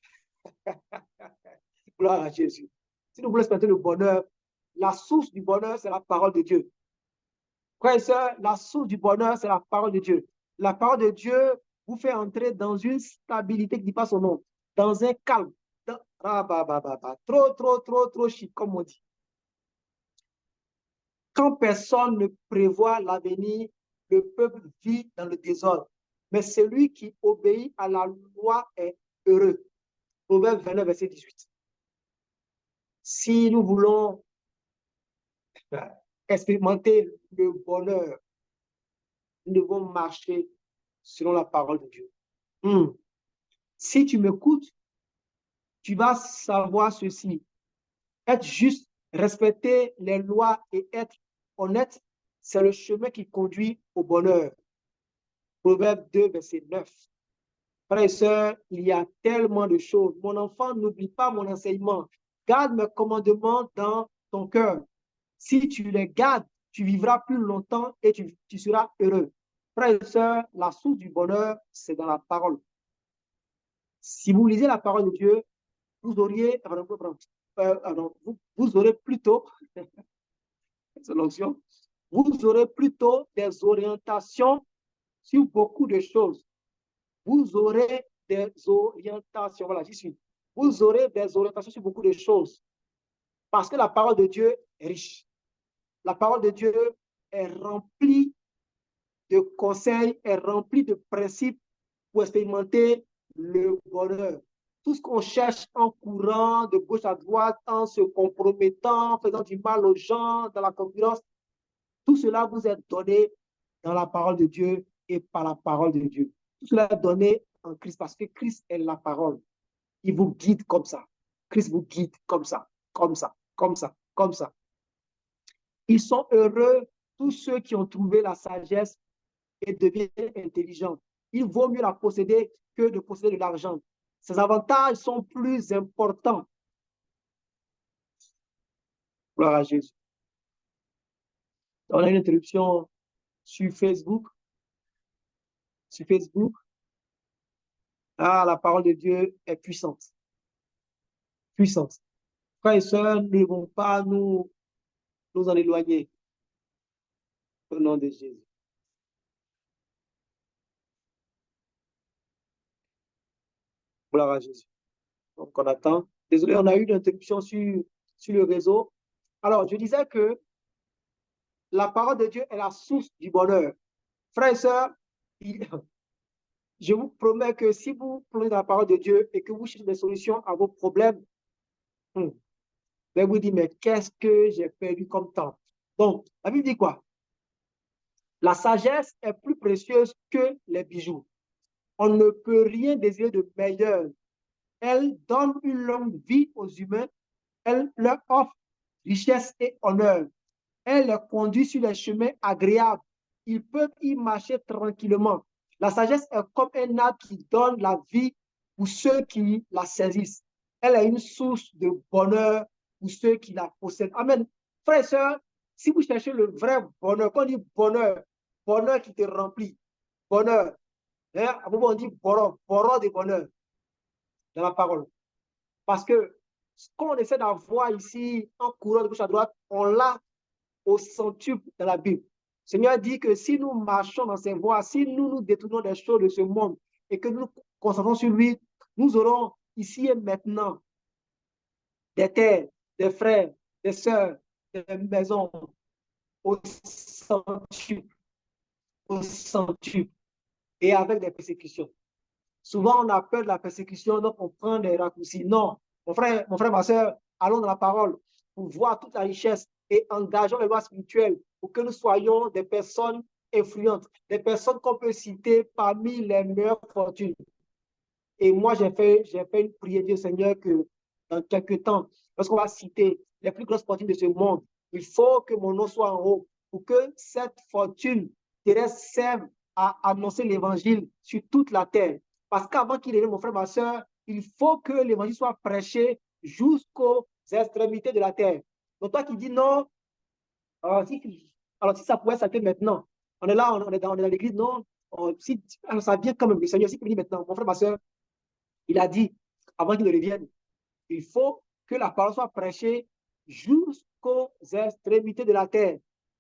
gloire à Jésus. Si nous voulons expérimenter le bonheur, la source du bonheur, c'est la parole de Dieu. Frères et sœurs, la source du bonheur, c'est la parole de Dieu. La parole de Dieu vous fait entrer dans une stabilité qui ne dit pas son nom, dans un calme, trop chic, comme on dit. Quand personne ne prévoit l'avenir, le peuple vit dans le désordre. Mais celui qui obéit à la loi est heureux. Proverbe 29, verset 18. Si nous voulons expérimenter le bonheur, nous devons marcher selon la parole de Dieu. Si tu m'écoutes, tu vas savoir ceci. Être juste, respecter les lois et être honnête, c'est le chemin qui conduit au bonheur. Proverbe 2, verset 9. Frères et sœurs, il y a tellement de choses. Mon enfant, n'oublie pas mon enseignement. Garde mes commandements dans ton cœur. Si tu les gardes, tu vivras plus longtemps et tu seras heureux. Frères et sœurs, la source du bonheur, c'est dans la parole. Si vous lisez la parole de Dieu, vous auriez, vous aurez plutôt, c'est l'onction, vous aurez plutôt des orientations sur beaucoup de choses. Vous aurez des orientations, voilà, j'y suis. Vous aurez des orientations sur beaucoup de choses. Parce que la parole de Dieu est riche. La parole de Dieu est remplie de conseils, est remplie de principes pour expérimenter le bonheur. Tout ce qu'on cherche en courant de gauche à droite, en se compromettant, en faisant du mal aux gens, dans la concurrence, tout cela vous est donné dans la parole de Dieu et par la parole de Dieu. Tout cela est donné en Christ parce que Christ est la parole. Il vous guide comme ça. Christ vous guide comme ça, comme ça, comme ça, comme ça. Ils sont heureux, tous ceux qui ont trouvé la sagesse et deviennent intelligents. Il vaut mieux la posséder que de posséder de l'argent. Ces avantages sont plus importants. Gloire à Jésus. On a une interruption sur Facebook. Sur Facebook. Ah, la parole de Dieu est puissante. Puissante. Frères et sœurs, ne vont pas nous en éloigner. Au nom de Jésus. Gloire à Jésus. Donc, on attend. Désolé, on a eu une interruption sur le réseau. Alors, je disais que la parole de Dieu est la source du bonheur. Frères et sœurs, je vous promets que si vous prenez la parole de Dieu et que vous cherchez des solutions à vos problèmes, vous vous dites, mais qu'est-ce que j'ai perdu comme temps? Donc, la Bible dit quoi? La sagesse est plus précieuse que les bijoux. On ne peut rien désirer de meilleur. Elle donne une longue vie aux humains. Elle leur offre richesse et honneur. Elle les conduit sur les chemins agréables. Ils peuvent y marcher tranquillement. La sagesse est comme un arbre qui donne la vie pour ceux qui la saisissent. Elle est une source de bonheur pour ceux qui la possèdent. Amen. Frères et sœurs, si vous cherchez le vrai bonheur, quand on dit bonheur, bonheur qui te remplit, bonheur, hein, à un moment on dit boro, boro de bonheur dans la parole. Parce que ce qu'on essaie d'avoir ici en courant de gauche à droite, on l'a au centuple dans la Bible. Le Seigneur dit que si nous marchons dans ses voies, si nous nous détournons des choses de ce monde et que nous nous concentrons sur lui, nous aurons ici et maintenant des terres, des frères, des sœurs, des maisons au centuple, au centuple et avec des persécutions. Souvent, on a peur de la persécution, donc on prend des raccourcis. Non, mon frère, ma soeur, allons dans la parole pour voir toute la richesse et engageons les lois spirituelles pour que nous soyons des personnes influentes, des personnes qu'on peut citer parmi les meilleures fortunes. Et moi, j'ai fait une prière, Dieu Seigneur, que dans quelques temps, lorsqu'on va citer les plus grosses fortunes de ce monde, il faut que mon nom soit en haut pour que cette fortune terrestre serve à annoncer l'évangile sur toute la terre. Parce qu'avant qu'il ait mon frère, ma soeur, il faut que l'évangile soit prêché jusqu'aux extrémités de la terre. Donc toi qui dis non, alors si ça pouvait s'arrêter maintenant, on est là, on est dans l'église, non, si, alors ça vient quand même, le Seigneur, si tu dis maintenant, mon frère, ma soeur, il a dit, avant qu'il ne revienne, il faut que la parole soit prêchée jusqu'aux extrémités de la terre.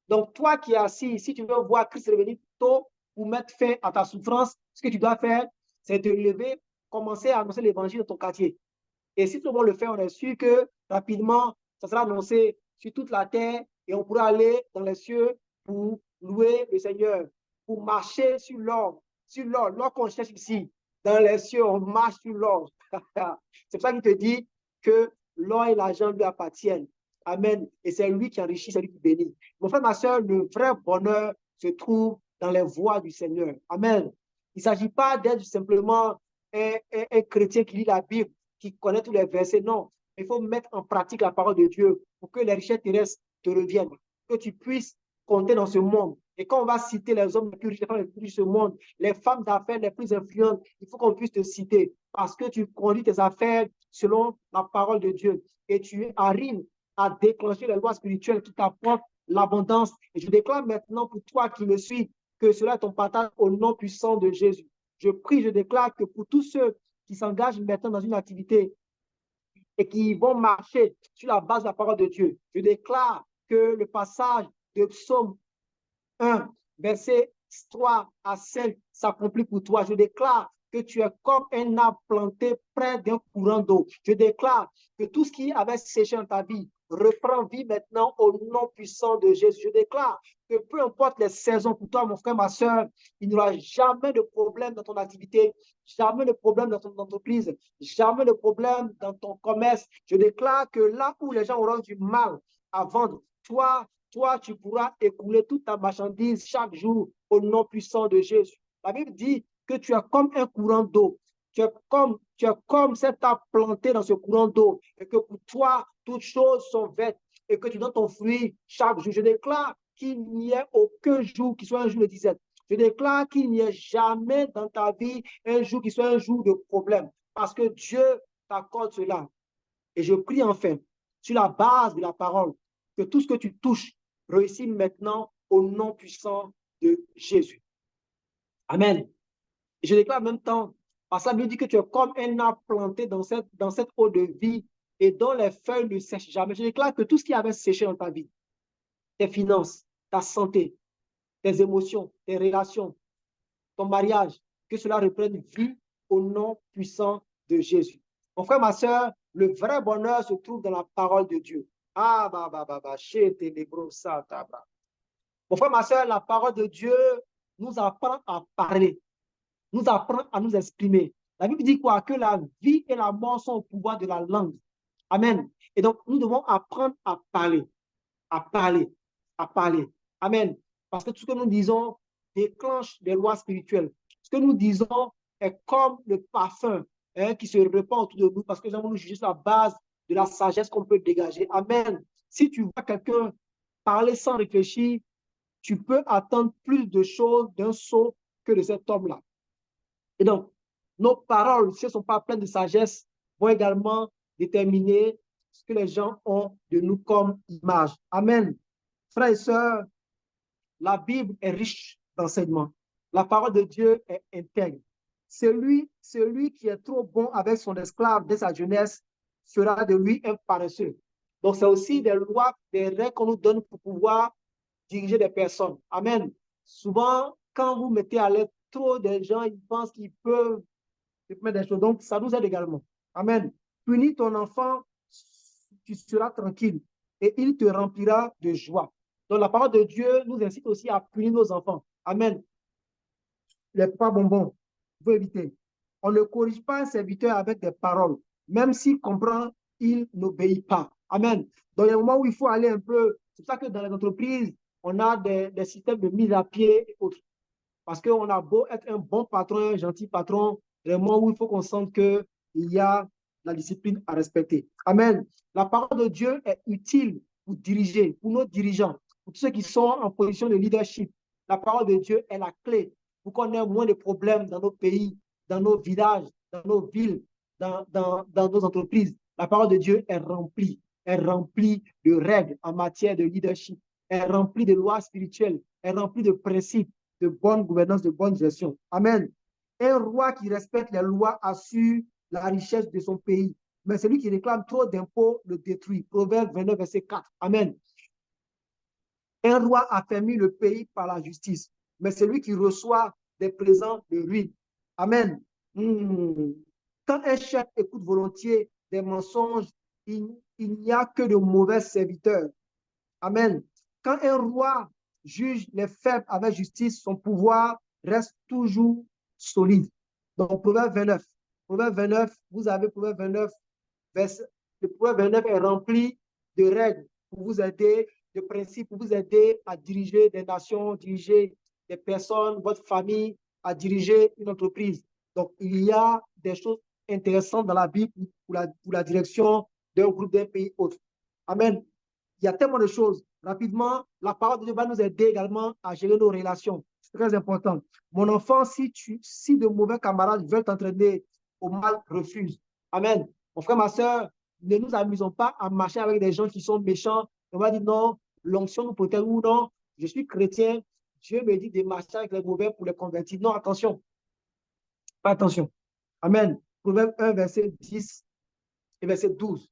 Donc, toi qui es assis, si tu veux voir Christ revenir tôt ou mettre fin à ta souffrance, ce que tu dois faire, c'est te lever, commencer à annoncer l'évangile dans ton quartier. Et si tout le monde le fait, on est sûr que rapidement, ça sera annoncé sur toute la terre et on pourra aller dans les cieux pour louer le Seigneur, pour marcher sur l'or. Sur l'or, l'or qu'on cherche ici, dans les cieux, on marche sur l'or. C'est pour ça qu'il te dit que l'or et l'argent lui appartiennent. Amen. Et c'est lui qui enrichit, c'est lui qui bénit. Mon frère, ma soeur, le vrai bonheur se trouve dans les voies du Seigneur. Amen. Il ne s'agit pas d'être simplement un chrétien qui lit la Bible, qui connaît tous les versets. Non. Il faut mettre en pratique la parole de Dieu pour que les richesses terrestres te reviennent, que tu puisses compter dans ce monde. Et quand on va citer les hommes les plus riches, les femmes les plus riches de ce monde, les femmes d'affaires les plus influentes, il faut qu'on puisse te citer parce que tu conduis tes affaires selon la parole de Dieu et tu arrives à déclencher les lois spirituelles qui t'apportent l'abondance. Et je déclare maintenant pour toi qui me suis que cela est ton partage au nom puissant de Jésus. Je prie, je déclare que pour tous ceux qui s'engagent maintenant dans une activité et qui vont marcher sur la base de la parole de Dieu, je déclare que le passage de Psaume 1, verset 3 à 5 s'accomplit pour toi. Je déclare que tu es comme un arbre planté près d'un courant d'eau. Je déclare que tout ce qui avait séché dans ta vie reprend vie maintenant au nom puissant de Jésus. Je déclare que peu importe les saisons pour toi, mon frère, ma soeur, il n'y aura jamais de problème dans ton activité, jamais de problème dans ton entreprise, jamais de problème dans ton commerce. Je déclare que là où les gens auront du mal à vendre, toi, tu pourras écouler toute ta marchandise chaque jour au nom puissant de Jésus. La Bible dit que tu es comme un courant d'eau. Tu es comme cet arbre planté dans ce courant d'eau et que pour toi, toutes choses sont vertes et que tu donnes ton fruit chaque jour. Je déclare qu'il n'y ait aucun jour qui soit un jour de disette. Je déclare qu'il n'y ait jamais dans ta vie un jour qui soit un jour de problème parce que Dieu t'accorde cela. Et je prie enfin, sur la base de la parole, que tout ce que tu touches réussit maintenant au nom puissant de Jésus. Amen. Et je déclare en même temps, parce que ça veut dire que tu es comme un arbre planté dans cette eau de vie et dont les feuilles ne sèchent jamais. Je déclare que tout ce qui avait séché dans ta vie, tes finances, ta santé, tes émotions, tes relations, ton mariage, que cela reprenne vie au nom puissant de Jésus. Mon frère, ma soeur, le vrai bonheur se trouve dans la parole de Dieu. Ah, mon frère, ma soeur, la parole de Dieu nous apprend à parler, nous apprend à nous exprimer. La Bible dit quoi? Que la vie et la mort sont au pouvoir de la langue. Amen. Et donc, nous devons apprendre à parler, à parler, à parler. Amen. Parce que tout ce que nous disons déclenche des lois spirituelles. Ce que nous disons est comme le parfum qui se répand autour de nous parce que nous allons nous juger sur la base de la sagesse qu'on peut dégager. Amen. Si tu vois quelqu'un parler sans réfléchir, tu peux attendre plus de choses d'un sot que de cet homme-là. Et donc, nos paroles, si elles ne sont pas pleines de sagesse, vont également déterminer ce que les gens ont de nous comme image. Amen. Frères et sœurs, la Bible est riche d'enseignements. La parole de Dieu est intègre. Celui qui est trop bon avec son esclave dès sa jeunesse fera de lui un paresseux. Donc, c'est aussi des lois, des règles qu'on nous donne pour pouvoir diriger des personnes. Amen. Souvent, quand vous mettez à l'aide trop de gens, ils pensent qu'ils peuvent mettre des choses. Donc, ça nous aide également. Amen. Punis ton enfant, tu seras tranquille et il te remplira de joie. Donc, la parole de Dieu nous incite aussi à punir nos enfants. Amen. Les pas bonbons, il faut éviter. On ne corrige pas un serviteur avec des paroles. Même s'il comprend, il n'obéit pas. Amen. Donc, il y a un moment où il faut aller un peu. C'est pour ça que dans les entreprises, on a des systèmes de mise à pied et autres. Parce qu'on a beau être un bon patron, un gentil patron, il y a un moment où il faut qu'on sente qu'il y a la discipline à respecter. Amen. La parole de Dieu est utile pour diriger, pour nos dirigeants, pour tous ceux qui sont en position de leadership. La parole de Dieu est la clé pour qu'on ait moins de problèmes dans nos pays, dans nos villages, dans nos villes, dans nos entreprises. La parole de Dieu est remplie de règles en matière de leadership, est remplie de lois spirituelles, est remplie de principes, de bonne gouvernance, de bonne gestion. Amen. Un roi qui respecte les lois assure la richesse de son pays. Mais celui qui réclame trop d'impôts le détruit. Proverbe 29, verset 4. Amen. Un roi affermit le pays par la justice. Mais celui qui reçoit des présents le ruine. Amen. Quand un chef écoute volontiers des mensonges, il n'y a que de mauvais serviteurs. Amen. Quand un roi juge les faibles avec justice, son pouvoir reste toujours solide. Donc, Proverbe 29. Proverbe 29, vous avez Proverbe 29, le Proverbe 29 est rempli de règles pour vous aider, de principes pour vous aider à diriger des nations, diriger des personnes, votre famille, à diriger une entreprise. Donc, il y a des choses intéressantes dans la Bible pour la direction d'un groupe, d'un pays autre. Amen. Il y a tellement de choses. Rapidement, la parole de Dieu va nous aider également à gérer nos relations. C'est très important. Mon enfant, si de mauvais camarades veulent t'entraîner au mal, refuse. Amen. Mon frère, ma soeur, ne nous amusons pas à marcher avec des gens qui sont méchants. On va dire non, l'onction nous protège ou non. Je suis chrétien. Dieu me dit de marcher avec les mauvais pour les convertir. Non, attention. Pas attention. Amen. Proverbe 1, verset 10 et verset 12.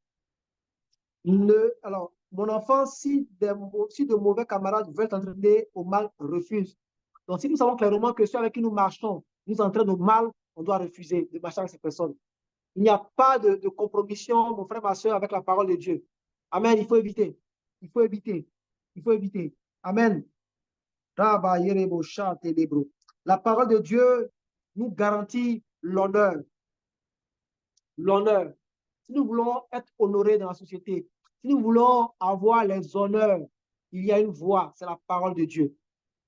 Alors, mon enfant, si de mauvais camarades veulent t'entraîner au mal, refuse. Donc, si nous savons clairement que ceux avec qui nous marchons nous entraînent au mal, on doit refuser de marcher avec ces personnes. Il n'y a pas de compromission, mon frère, ma soeur, avec la parole de Dieu. Amen. Il faut éviter. Il faut éviter. Il faut éviter. Amen. La parole de Dieu nous garantit l'honneur. L'honneur. Si nous voulons être honorés dans la société, si nous voulons avoir les honneurs, il y a une voie, c'est la parole de Dieu.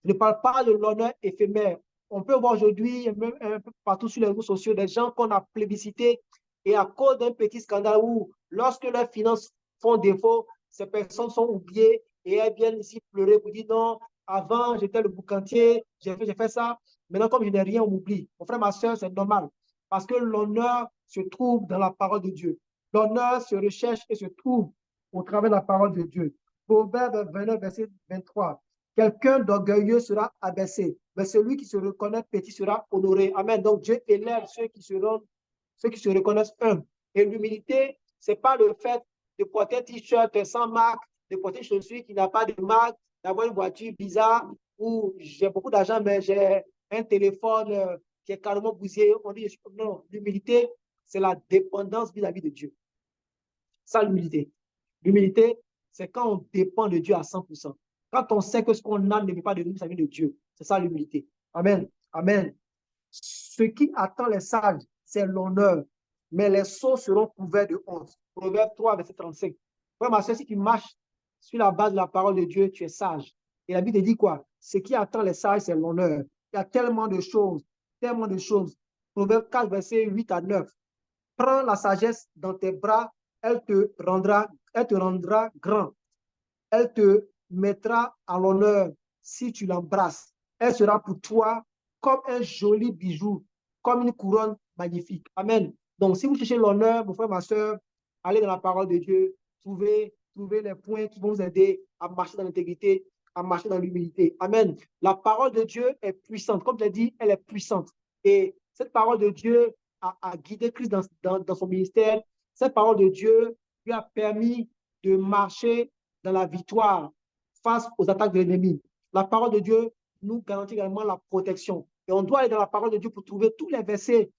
Je ne parle pas de l'honneur éphémère. On peut voir aujourd'hui, même un peu partout sur les réseaux sociaux, des gens qu'on a plébiscités et à cause d'un petit scandale où, lorsque leurs finances font défaut, ces personnes sont oubliées et elles viennent ici pleurer pour dire non, avant j'étais le boucantier, j'ai fait ça, maintenant comme je n'ai rien, on m'oublie. Mon frère, ma soeur, c'est normal parce que l'honneur se trouve dans la parole de Dieu. L'honneur se recherche et se trouve au travers de la parole de Dieu. Proverbe 29, verset 23. Quelqu'un d'orgueilleux sera abaissé, mais celui qui se reconnaît petit sera honoré. Amen. Donc Dieu élève ceux qui se reconnaissent humbles. Et l'humilité, ce n'est pas le fait de porter un t-shirt sans marque, de porter une chaussure qui n'a pas de marque, d'avoir une voiture bizarre où j'ai beaucoup d'argent, mais j'ai un téléphone qui est carrément bousillé. On dit, non, l'humilité, c'est la dépendance vis-à-vis de Dieu. Ça, l'humilité. L'humilité, c'est quand on dépend de Dieu à 100%. Quand on sait que ce qu'on a ne vient pas de nous, ça vient de Dieu. C'est ça l'humilité. Amen. Amen. Ce qui attend les sages, c'est l'honneur. Mais les sots seront couverts de honte. Proverbe 3, verset 35. Frère, ma soeur, si tu marches sur la base de la parole de Dieu, tu es sage. Et la Bible te dit quoi? Ce qui attend les sages, c'est l'honneur. Il y a tellement de choses, tellement de choses. Proverbe 4, verset 8 à 9. Prends la sagesse dans tes bras, elle te rendra grand. Elle te mettra à l'honneur si tu l'embrasses. Elle sera pour toi comme un joli bijou, comme une couronne magnifique. Amen. Donc, si vous cherchez l'honneur, mon frère, ma soeur, allez dans la parole de Dieu, trouvez les points qui vont vous aider à marcher dans l'intégrité, à marcher dans l'humilité. Amen. La parole de Dieu est puissante. Comme je l'ai dit, elle est puissante. Et cette parole de Dieu a guidé Christ dans son ministère. Cette parole de Dieu lui a permis de marcher dans la victoire face aux attaques de l'ennemi. La parole de Dieu nous garantit également la protection. Et on doit aller dans la parole de Dieu pour trouver tous les versets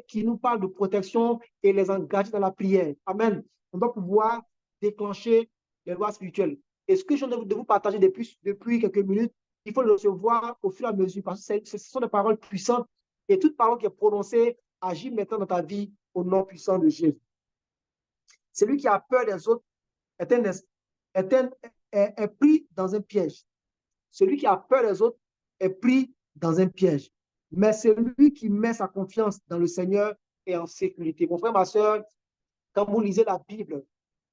qui nous parlent de protection et les engager dans la prière. Amen. On doit pouvoir déclencher les lois spirituelles. Et ce que je viens de vous partager depuis quelques minutes, il faut le recevoir au fur et à mesure parce que ce sont des paroles puissantes et toute parole qui est prononcée agit maintenant dans ta vie au nom puissant de Jésus. Celui qui a peur des autres est pris dans un piège. Celui qui a peur des autres est pris dans un piège. Mais celui qui met sa confiance dans le Seigneur est en sécurité. Mon frère, ma soeur, quand vous lisez la Bible,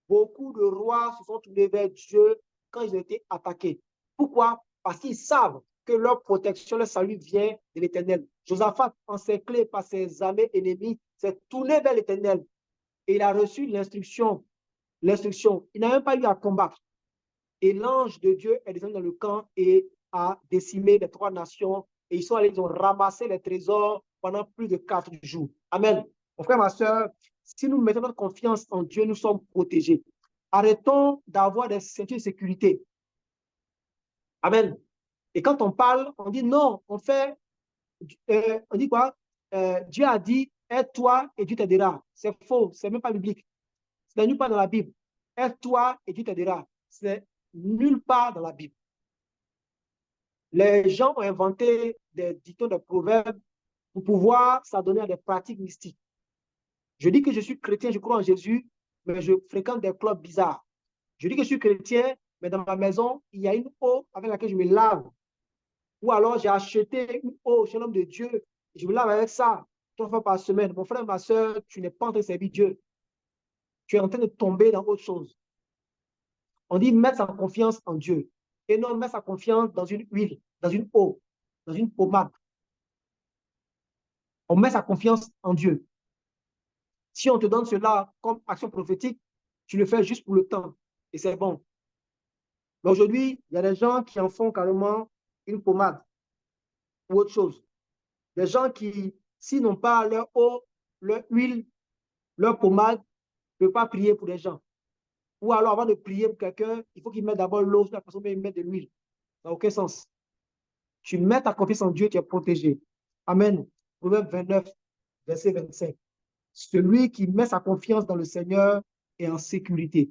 beaucoup de rois se sont tournés vers Dieu quand ils ont été attaqués. Pourquoi? Parce qu'ils savent que leur protection, leur salut vient de l'Éternel. Josaphat, encerclé par ses armées ennemies, s'est tourné vers l'Éternel et il a reçu l'instruction. Il n'a même pas eu à combattre. Et l'ange de Dieu est descendu dans le camp et a décimé les 3 nations. Et ils ont ramassé les trésors pendant plus de 4 jours. Amen. Mon frère, ma soeur, si nous mettons notre confiance en Dieu, nous sommes protégés. Arrêtons d'avoir des ceintures de sécurité. Amen. Et quand on parle, on dit non, on dit quoi? Dieu a dit, aide-toi et Dieu t'aidera. C'est faux, c'est même pas biblique. C'est nulle part dans la Bible. Aide-toi et Dieu t'aidera. nulle part dans la Bible. Les gens ont inventé des dictons de proverbes pour pouvoir s'adonner à des pratiques mystiques. Je dis que je suis chrétien, je crois en Jésus, mais je fréquente des clubs bizarres. Je dis que je suis chrétien, mais dans ma maison, il y a une eau avec laquelle je me lave. Ou alors j'ai acheté une eau chez l'homme de Dieu, et je me lave avec ça 3 fois par semaine. Mon frère, ma soeur, tu n'es pas en train de servir Dieu. Tu es en train de tomber dans autre chose. On dit mettre sa confiance en Dieu. Et non mettre sa confiance dans une huile, dans une eau, dans une pommade. On met sa confiance en Dieu. Si on te donne cela comme action prophétique, tu le fais juste pour le temps. Et c'est bon. Mais aujourd'hui, il y a des gens qui en font carrément une pommade ou autre chose. Des gens qui, s'ils n'ont pas leur eau, leur huile, leur pommade, ne peuvent pas prier pour des gens. Ou alors, avant de prier pour quelqu'un, il faut qu'ils mettent d'abord l'eau sur la personne, mais ils mettent de l'huile. Ça n'a aucun sens. Tu mets ta confiance en Dieu, tu es protégé. Amen. Proverbe 29, verset 25. Celui qui met sa confiance dans le Seigneur est en sécurité.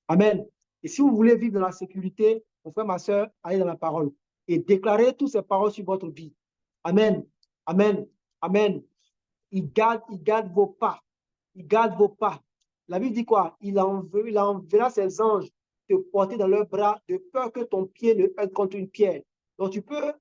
Amen. Et si vous voulez vivre dans la sécurité, mon frère, ma soeur, allez dans la parole et déclarez toutes ces paroles sur votre vie. Amen. Amen. Amen. Il garde vos pas. Il garde vos pas. La Bible dit quoi? Il enverra ses anges te porter dans leurs bras de peur que ton pied ne heurte contre une pierre. Donc tu peux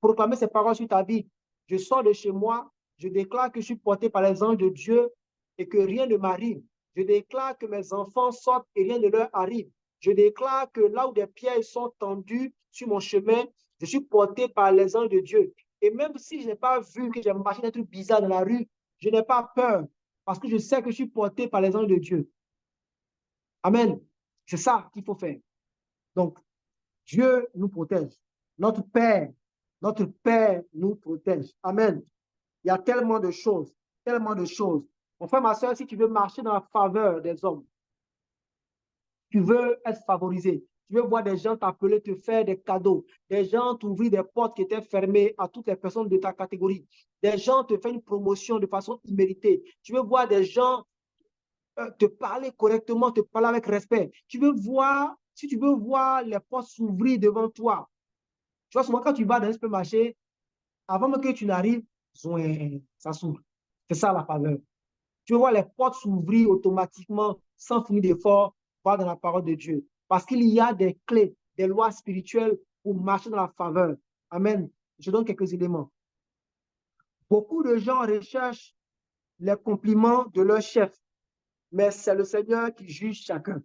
proclamer ces paroles sur ta vie. Je sors de chez moi, je déclare que je suis porté par les anges de Dieu et que rien ne m'arrive. Je déclare que mes enfants sortent et rien ne leur arrive. Je déclare que là où des pierres sont tendues sur mon chemin, je suis porté par les anges de Dieu. Et même si je n'ai pas vu que j'ai marché des trucs bizarres dans la rue, je n'ai pas peur parce que je sais que je suis porté par les anges de Dieu. Amen. C'est ça qu'il faut faire. Donc, Dieu nous protège. Notre Père nous protège. Amen. Il y a tellement de choses, tellement de choses. Mon frère, ma soeur, si tu veux marcher dans la faveur des hommes, tu veux être favorisé, tu veux voir des gens t'appeler, te faire des cadeaux, des gens t'ouvrir des portes qui étaient fermées à toutes les personnes de ta catégorie, des gens te faire une promotion de façon imméritée. Tu veux voir des gens te parler correctement, te parler avec respect. Tu veux voir, si tu veux voir les portes s'ouvrir devant toi, tu vois, souvent quand tu vas dans un supermarché, avant même que tu n'arrives, ça s'ouvre. C'est ça la faveur. Tu veux voir les portes s'ouvrir automatiquement sans fournir d'efforts, pas dans la parole de Dieu. Parce qu'il y a des clés, des lois spirituelles pour marcher dans la faveur. Amen. Je donne quelques éléments. Beaucoup de gens recherchent les compliments de leur chef, mais c'est le Seigneur qui juge chacun.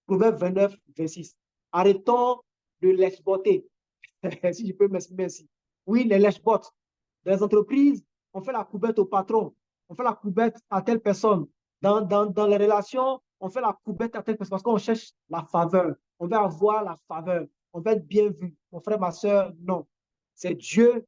Proverbe 29, 26. Arrêtons de l'exploiter. Si je peux m'exprimer ainsi. Oui, les lèche-bottes. Dans les entreprises, on fait la coubette au patron, on fait la coubette à telle personne. Dans les relations, on fait la coubette à telle personne parce qu'on cherche la faveur. On veut avoir la faveur. On veut être bien vu. Mon frère, ma soeur, non. C'est Dieu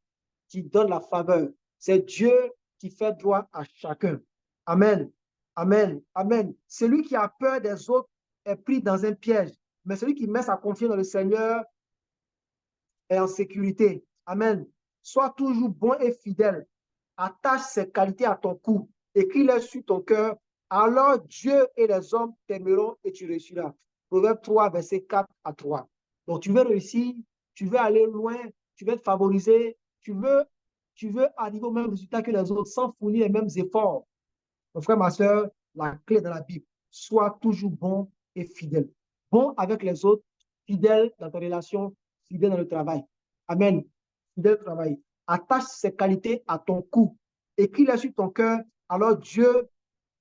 qui donne la faveur. C'est Dieu qui fait droit à chacun. Amen. Amen. Amen. Celui qui a peur des autres est pris dans un piège. Mais celui qui met sa confiance dans le Seigneur est en sécurité. Amen. Sois toujours bon et fidèle. Attache ces qualités à ton cou. Écris-les sur ton cœur. Alors Dieu et les hommes t'aimeront et tu réussiras. Proverbe 3, verset 4 à 3. Donc tu veux réussir, tu veux aller loin, tu veux être favorisé, tu veux arriver au même résultat que les autres sans fournir les mêmes efforts. Mon frère, ma soeur, la clé dans la Bible, sois toujours bon et fidèle. Bon avec les autres, fidèle dans ta relation, fidèle dans le travail. Amen. Fidèle au travail. Attache ces qualités à ton cou. Écris-les sur ton cœur, alors Dieu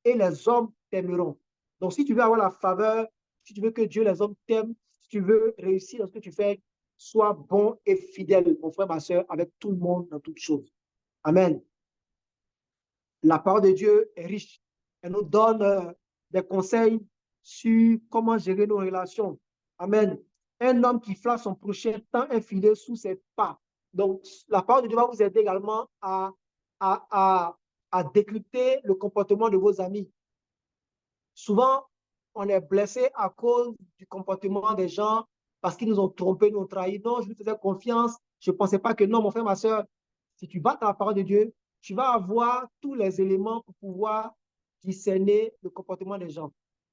et les hommes t'aimeront. Donc, si tu veux avoir la faveur, si tu veux que Dieu et les hommes t'aiment, si tu veux réussir dans ce que tu fais, sois bon et fidèle, mon frère, ma soeur, avec tout le monde dans toutes choses. Amen. La parole de Dieu est riche. Elle nous donne des conseils sur comment gérer nos relations. Amen. Un homme qui flatte son prochain tend un filet sous ses pas. Donc, la parole de Dieu va vous aider également à, à, à décrypter le comportement de vos amis. Souvent, on est blessé à cause du comportement des gens parce qu'ils nous ont trompés, nous ont trahis. Non, je lui faisais confiance. Je ne pensais pas que non, mon frère, ma soeur, si tu vas dans la parole de Dieu, tu vas avoir tous les éléments pour pouvoir discerner le comportement des gens.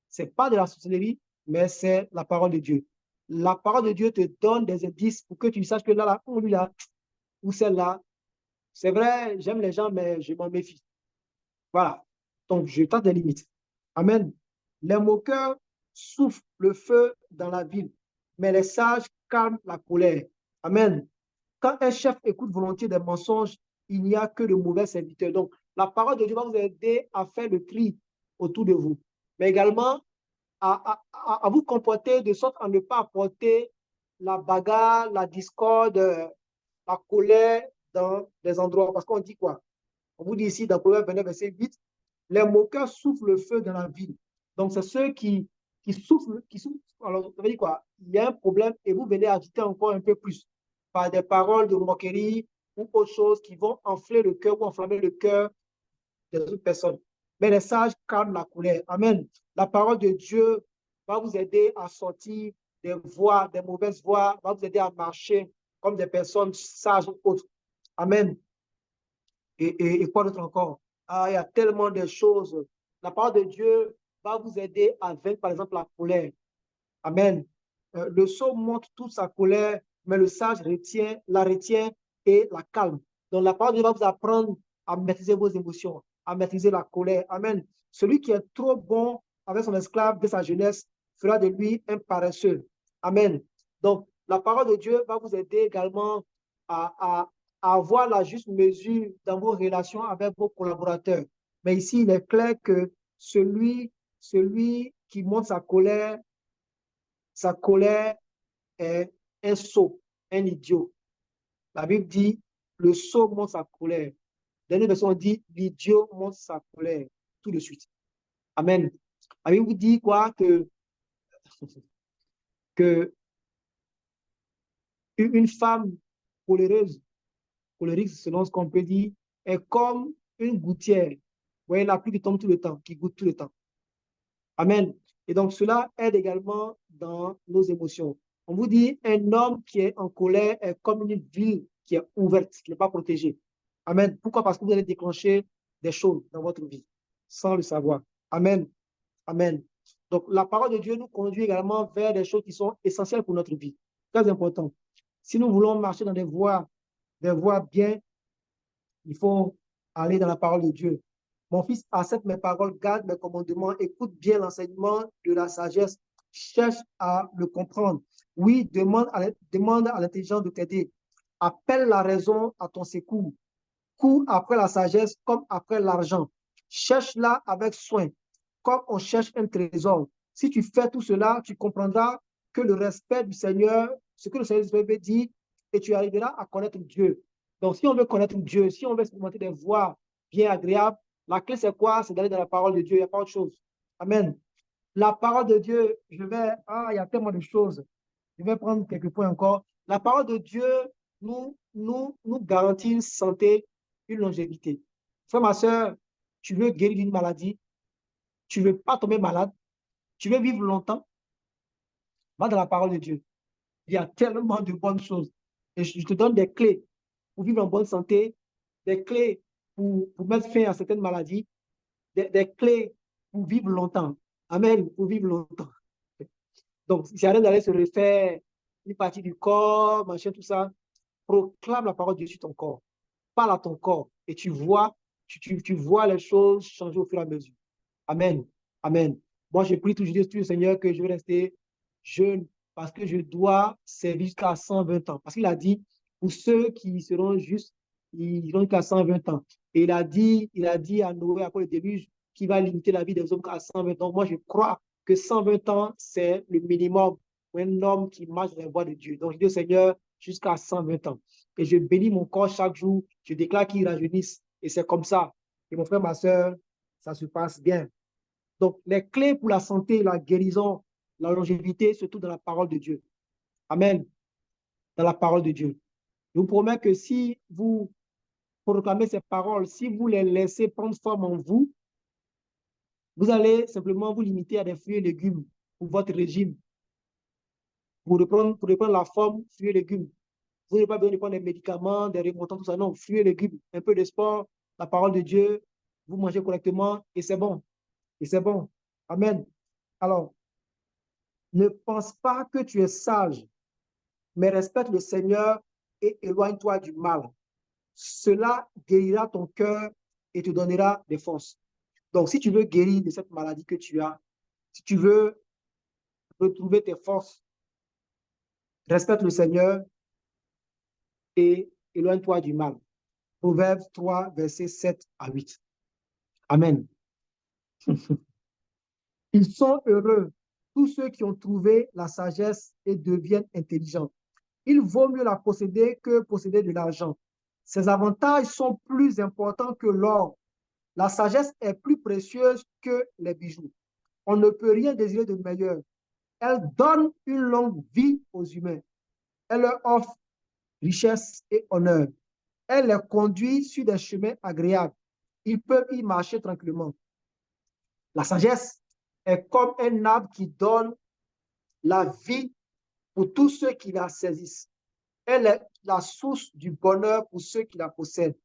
Ce n'est pas de la sorcellerie, mais c'est la parole de Dieu. la parole de Dieu te donne des indices pour que tu saches que là, lui là, ou celle-là, c'est vrai, j'aime les gens, mais je m'en méfie. Voilà. Donc, je tente des limites. Amen. Les moqueurs soufflent le feu dans la ville, mais les sages calment la colère. Amen. Quand un chef écoute volontiers des mensonges, il n'y a que de mauvais serviteurs. Donc, la parole de Dieu va vous aider à faire le tri autour de vous, mais également à vous comporter de sorte à ne pas apporter la bagarre, la discorde, la colère dans des endroits. Parce qu'on dit quoi? On vous dit ici dans Proverbe 29, verset 8, les moqueurs soufflent le feu dans la ville. Donc, c'est ceux qui soufflent, qui soufflent. Alors, ça veut dire quoi? Il y a un problème et vous venez ajouter encore un peu plus par des paroles de moquerie ou autre chose qui vont enfler le cœur ou enflammer le cœur des autres personnes. Mais les sages calment la colère. Amen. La parole de Dieu va vous aider à sortir des voies, des mauvaises voies, va vous aider à marcher comme des personnes sages ou autres. Amen. Et quoi d'autre encore? Ah, il y a tellement de choses. La parole de Dieu va vous aider à vaincre, par exemple, la colère. Amen. Le sot montre toute sa colère, mais le sage la retient et la calme. Donc, la parole de Dieu va vous apprendre à maîtriser vos émotions, à maîtriser la colère. Amen. Celui qui est trop bon avec son esclave de sa jeunesse fera de lui un paresseux. Amen. Donc, la parole de Dieu va vous aider également à avoir la juste mesure dans vos relations avec vos collaborateurs. Mais ici, il est clair que celui qui montre sa colère est un sot, un idiot. La Bible dit, le sot montre sa colère. Dans une version, on dit, l'idiot montre sa colère tout de suite. Amen. La Bible vous dit quoi? Que une femme coléreuse, colérique, selon ce qu'on peut dire, est comme une gouttière. Vous voyez, la pluie qui tombe tout le temps, qui goutte tout le temps. Amen. Et donc, cela aide également dans nos émotions. On vous dit, un homme qui est en colère est comme une ville qui est ouverte, qui n'est pas protégée. Amen. Pourquoi? Parce que vous allez déclencher des choses dans votre vie sans le savoir. Amen. Amen. Donc, la parole de Dieu nous conduit également vers des choses qui sont essentielles pour notre vie. Très important. Si nous voulons marcher dans des voies bien, il faut aller dans la parole de Dieu. Mon fils, accepte mes paroles, garde mes commandements, écoute bien l'enseignement de la sagesse, cherche à le comprendre. Oui, demande à l'intelligence de t'aider. Appelle la raison à ton secours. Cours après la sagesse comme après l'argent. Cherche-la avec soin, comme on cherche un trésor. Si tu fais tout cela, tu comprendras que le respect du Seigneur, ce que le Seigneur veut dire, et tu arriveras à connaître Dieu. Donc, si on veut connaître Dieu, si on veut expérimenter des voies bien agréables, la clé, c'est quoi? C'est d'aller dans la parole de Dieu. Il n'y a pas autre chose. Amen. La parole de Dieu, il y a tellement de choses. Je vais prendre quelques points encore. La parole de Dieu nous garantit une santé, une longévité. Frère, ma soeur, tu veux guérir d'une maladie, tu ne veux pas tomber malade, tu veux vivre longtemps, va dans la parole de Dieu. Il y a tellement de bonnes choses. Et je te donne des clés pour vivre en bonne santé, des clés pour mettre fin à certaines maladies, des clés pour vivre longtemps. Amen, pour vivre longtemps. Donc, si rien d'aller se refaire une partie du corps, machin, tout ça, proclame la parole de Dieu sur ton corps. Parle à ton corps et tu vois les choses changer au fur et à mesure. Amen. Amen. Moi, je prie toujours le Seigneur que je vais rester jeune parce que je dois servir jusqu'à 120 ans. Parce qu'il a dit, pour ceux qui seront justes, ils iront jusqu'à 120 ans. Et il a dit à Noé, après le début, qu'il va limiter la vie des hommes à 120 ans. Moi, je crois que 120 ans, c'est le minimum pour un homme qui marche dans la voie de Dieu. Donc, je dis au Seigneur, jusqu'à 120 ans. Et je bénis mon corps chaque jour. Je déclare qu'il rajeunisse. Et c'est comme ça. Et mon frère, ma soeur, ça se passe bien. Donc, les clés pour la santé, la guérison, la longévité, surtout dans la parole de Dieu. Amen. Dans la parole de Dieu. Je vous promets que si vous proclamez ces paroles, si vous les laissez prendre forme en vous, vous allez simplement vous limiter à des fruits et légumes pour votre régime, pour reprendre la forme fruits et légumes. Vous n'avez pas besoin de prendre des médicaments, des remontants, tout ça. Non, fruits et légumes, un peu de sport, la parole de Dieu, vous mangez correctement et c'est bon. Et c'est bon. Amen. Alors, Ne pense pas que tu es sage, mais respecte le Seigneur et éloigne-toi du mal. Cela guérira ton cœur et te donnera des forces. Donc, si tu veux guérir de cette maladie que tu as, si tu veux retrouver tes forces, respecte le Seigneur et éloigne-toi du mal. Proverbe 3, versets 7 à 8. Amen. Ils sont heureux, tous ceux qui ont trouvé la sagesse et deviennent intelligents. Il vaut mieux la posséder que posséder de l'argent. Ses avantages sont plus importants que l'or. La sagesse est plus précieuse que les bijoux. On ne peut rien désirer de meilleur. Elle donne une longue vie aux humains. Elle leur offre richesse et honneur. Elle les conduit sur des chemins agréables. Ils peuvent y marcher tranquillement. La sagesse est comme un arbre qui donne la vie pour tous ceux qui la saisissent. Elle est la source du bonheur pour ceux qui la possèdent.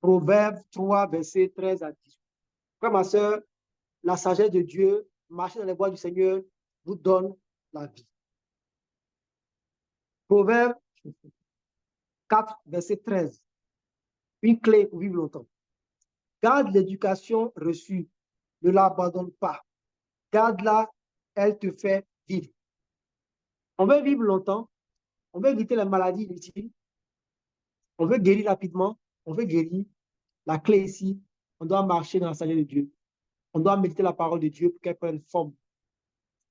Proverbe 3, verset 13 à 18. Frère, ma soeur, la sagesse de Dieu, marcher dans les voies du Seigneur, vous donne la vie. Proverbe 4, verset 13. Une clé pour vivre longtemps. Garde l'éducation reçue, ne l'abandonne pas. Garde-la, elle te fait vivre. On veut vivre longtemps, on veut éviter les maladies inutiles, on veut guérir rapidement, on veut guérir. La clé ici, on doit marcher dans la sagesse de Dieu. On doit méditer la parole de Dieu pour qu'elle prenne forme.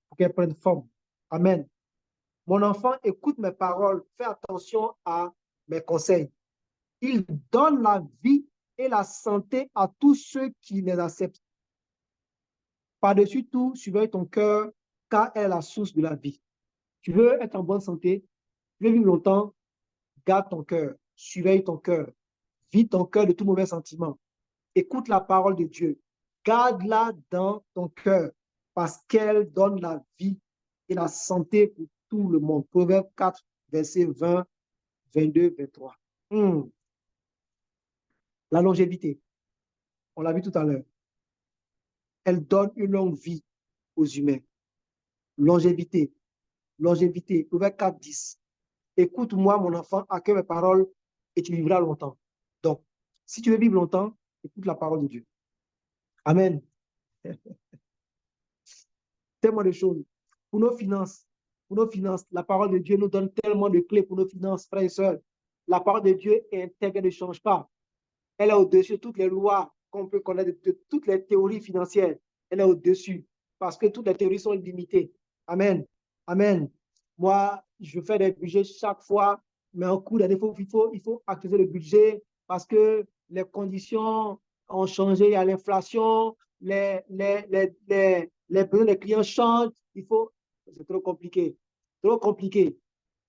Pour qu'elle prenne forme. Amen. Mon enfant, écoute mes paroles, fais attention à mes conseils. Ils donnent la vie et la santé à tous ceux qui les acceptent. Par-dessus tout, surveille ton cœur, car elle est la source de la vie. Tu veux être en bonne santé, tu veux vivre longtemps, garde ton cœur, surveille ton cœur, vide ton cœur de tout mauvais sentiment. Écoute la parole de Dieu, garde-la dans ton cœur, parce qu'elle donne la vie et la santé pour tout le monde. Proverbe 4, verset 20, 22, 23. La longévité, on l'a vu tout à l'heure, elle donne une longue vie aux humains. Longévité, longévité, Proverbe 4, 10. Écoute-moi, mon enfant, accueille mes paroles et tu vivras longtemps. Donc, si tu veux vivre longtemps, écoute la parole de Dieu. Amen. Tellement de choses. Pour nos finances, la parole de Dieu nous donne tellement de clés pour nos finances, frères et sœurs. La parole de Dieu est intègre, elle ne change pas. Elle est au-dessus de toutes les lois qu'on peut connaître, de toutes les théories financières. Elle est au-dessus parce que toutes les théories sont limitées. Amen. Amen. Moi, je fais des budgets chaque fois, mais en cours d'année, il faut actualiser le budget parce que les conditions ont changé, il y a l'inflation, les besoins des clients changent. C'est trop compliqué. Trop compliqué.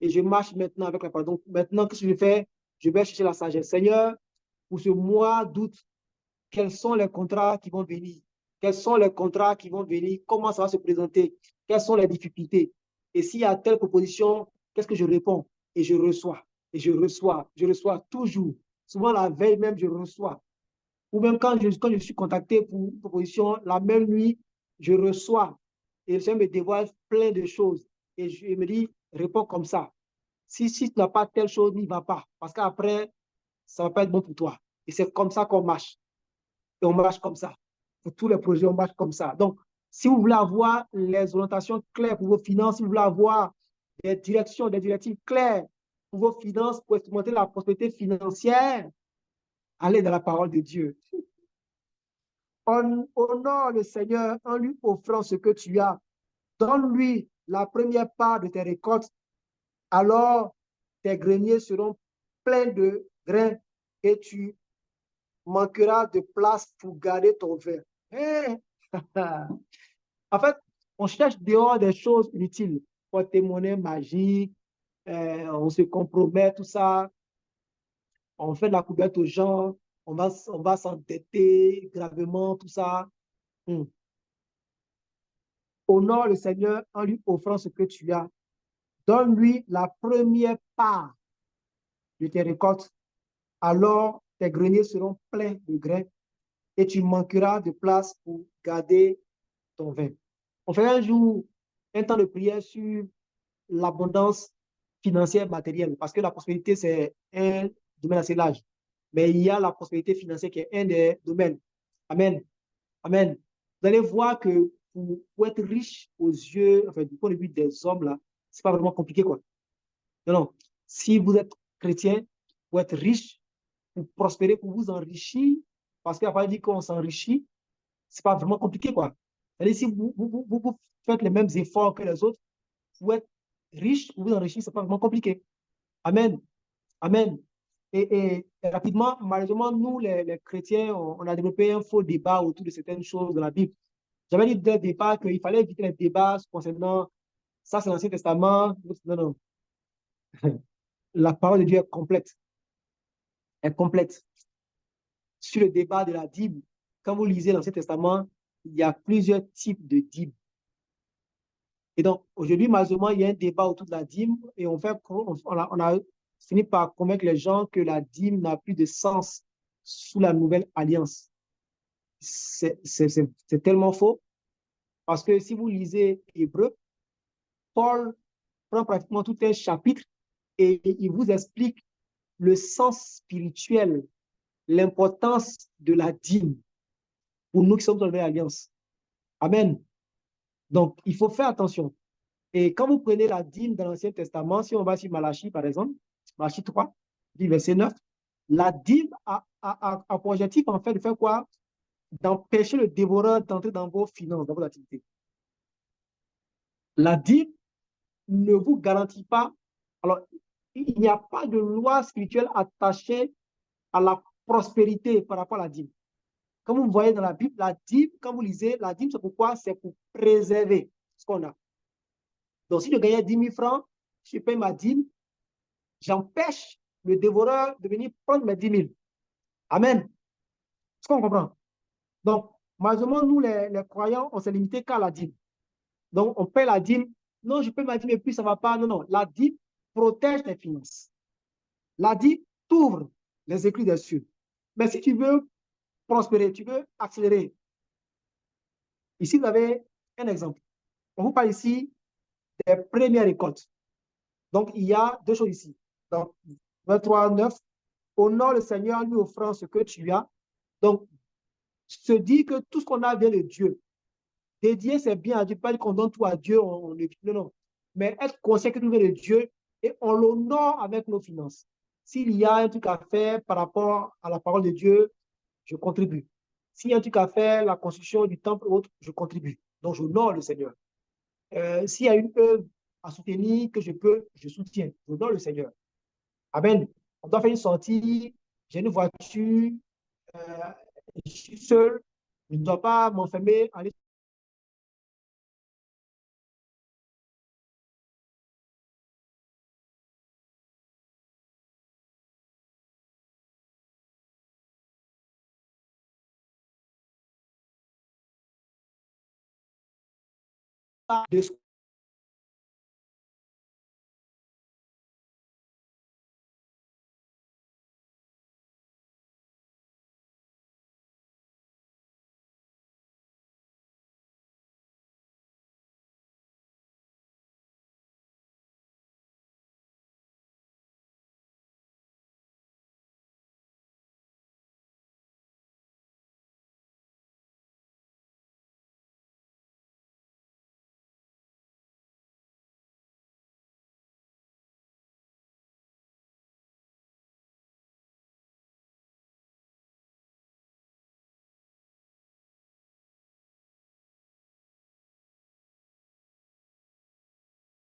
Et je marche maintenant avec la parole. Donc, maintenant, qu'est-ce que je fais? Je vais chercher la sagesse. Seigneur, pour ce mois d'août, quels sont les contrats qui vont venir? Quels sont les contrats qui vont venir? Comment ça va se présenter? Quelles sont les difficultés? Et s'il y a telle proposition, qu'est-ce que je réponds? Et je reçois. Et je reçois toujours. Souvent la veille même, je reçois. Ou même quand je suis contacté pour une proposition, la même nuit, je reçois. Et le Seigneur me dévoile plein de choses. Et je me dis, réponds comme ça. Si tu n'as pas telle chose, n'y va pas. Parce qu'après, ça ne va pas être bon pour toi. Et c'est comme ça qu'on marche. Et on marche comme ça. Pour tous les projets, on marche comme ça. Donc, si vous voulez avoir les orientations claires pour vos finances, si vous voulez avoir des directions, des directives claires pour vos finances, pour expérimenter la prospérité financière, allez dans la parole de Dieu. Honore le Seigneur en lui offrant ce que tu as. Donne-lui la première part de tes récoltes. Alors, tes greniers seront pleins de grains et tu manqueras de place pour garder ton verre. Hey! En fait, on cherche dehors des choses inutiles. Porte-monnaie magique, on se compromet, tout ça. On fait de la couverture aux gens, on va s'endetter gravement, tout ça. Honore le Seigneur en lui offrant ce que tu as. Donne-lui la première part de tes récoltes. Alors, tes greniers seront pleins de grains et tu manqueras de place pour garder ton vin. On fait un jour un temps de prière sur l'abondance financière matérielle, parce que la prospérité, c'est un domaine assez large. Mais il y a la prospérité financière qui est un des domaines. Amen. Amen. Vous allez voir que pour être riche aux yeux, enfin, du point de vue des hommes, là, c'est pas vraiment compliqué, quoi. Non, non. Si vous êtes chrétien, pour être riche, pour prospérer, pour vous enrichir, parce qu'il a pas dit qu'on s'enrichit, c'est pas vraiment compliqué, quoi. C'est-à-dire, si vous faites les mêmes efforts que les autres, pour être riche, pour vous enrichir, c'est pas vraiment compliqué. Amen. Amen. Et rapidement, malheureusement, nous, les chrétiens, on a développé un faux débat autour de certaines choses de la Bible. J'avais dit dès le départ qu'il fallait éviter les débats concernant ça, c'est l'Ancien Testament. Non, non. La parole de Dieu est complète. Est complète. Sur le débat de la dîme, quand vous lisez l'Ancien Testament, il y a plusieurs types de dîmes. Et donc, aujourd'hui, malheureusement, il y a un débat autour de la dîme et on a fini par convaincre les gens que la dîme n'a plus de sens sous la nouvelle alliance. C'est tellement faux parce que si vous lisez Hébreu, Paul prend pratiquement tout un chapitre et il vous explique le sens spirituel, l'importance de la dîme pour nous qui sommes dans la nouvelle alliance. Amen. Donc, il faut faire attention. Et quand vous prenez la dîme dans l'Ancien Testament, si on va sur Malachie, par exemple, Malachie 3, verset 9, la dîme a pour objectif, en fait, de faire quoi? D'empêcher le dévoreur d'entrer dans vos finances, dans vos activités. La dîme ne vous garantit pas. Alors, il n'y a pas de loi spirituelle attachée à la prospérité par rapport à la dîme. Comme vous voyez dans la Bible, la dîme, quand vous lisez, la dîme, c'est pourquoi? C'est pour préserver ce qu'on a. Donc, si je gagnais 10 000 francs, je paye ma dîme, j'empêche le dévoreur de venir prendre mes 10 000. Amen. Est-ce qu'on comprend? Donc, malheureusement, nous, les croyants, on s'est limité qu'à la dîme. Donc, on paie la dîme. Non, je paie ma dîme et puis ça ne va pas. Non, non. La dîme protège tes finances. La dîme t'ouvre les écrits des cieux. Mais si tu veux prospérer, tu veux accélérer, ici, vous avez un exemple. On vous parle ici des premières récoltes. Donc, il y a deux choses ici. Donc, 23, 9, honore le Seigneur en lui offrant ce que tu as. Donc, se dit que tout ce qu'on a vient de Dieu. Dédier, c'est bien à Dieu. Pas qu'on donne tout à Dieu. Non, non. Mais être conscient que tout vient de Dieu et on l'honore avec nos finances. S'il y a un truc à faire par rapport à la parole de Dieu, je contribue. S'il y a un truc à faire, la construction du temple ou autre, je contribue. Donc, j'honore le Seigneur. S'il y a une œuvre à soutenir que je peux, je soutiens. J'honore le Seigneur. Amen. On doit faire une sortie. J'ai une voiture. Euh, je suis seul. Je ne dois pas m'enfermer, aller de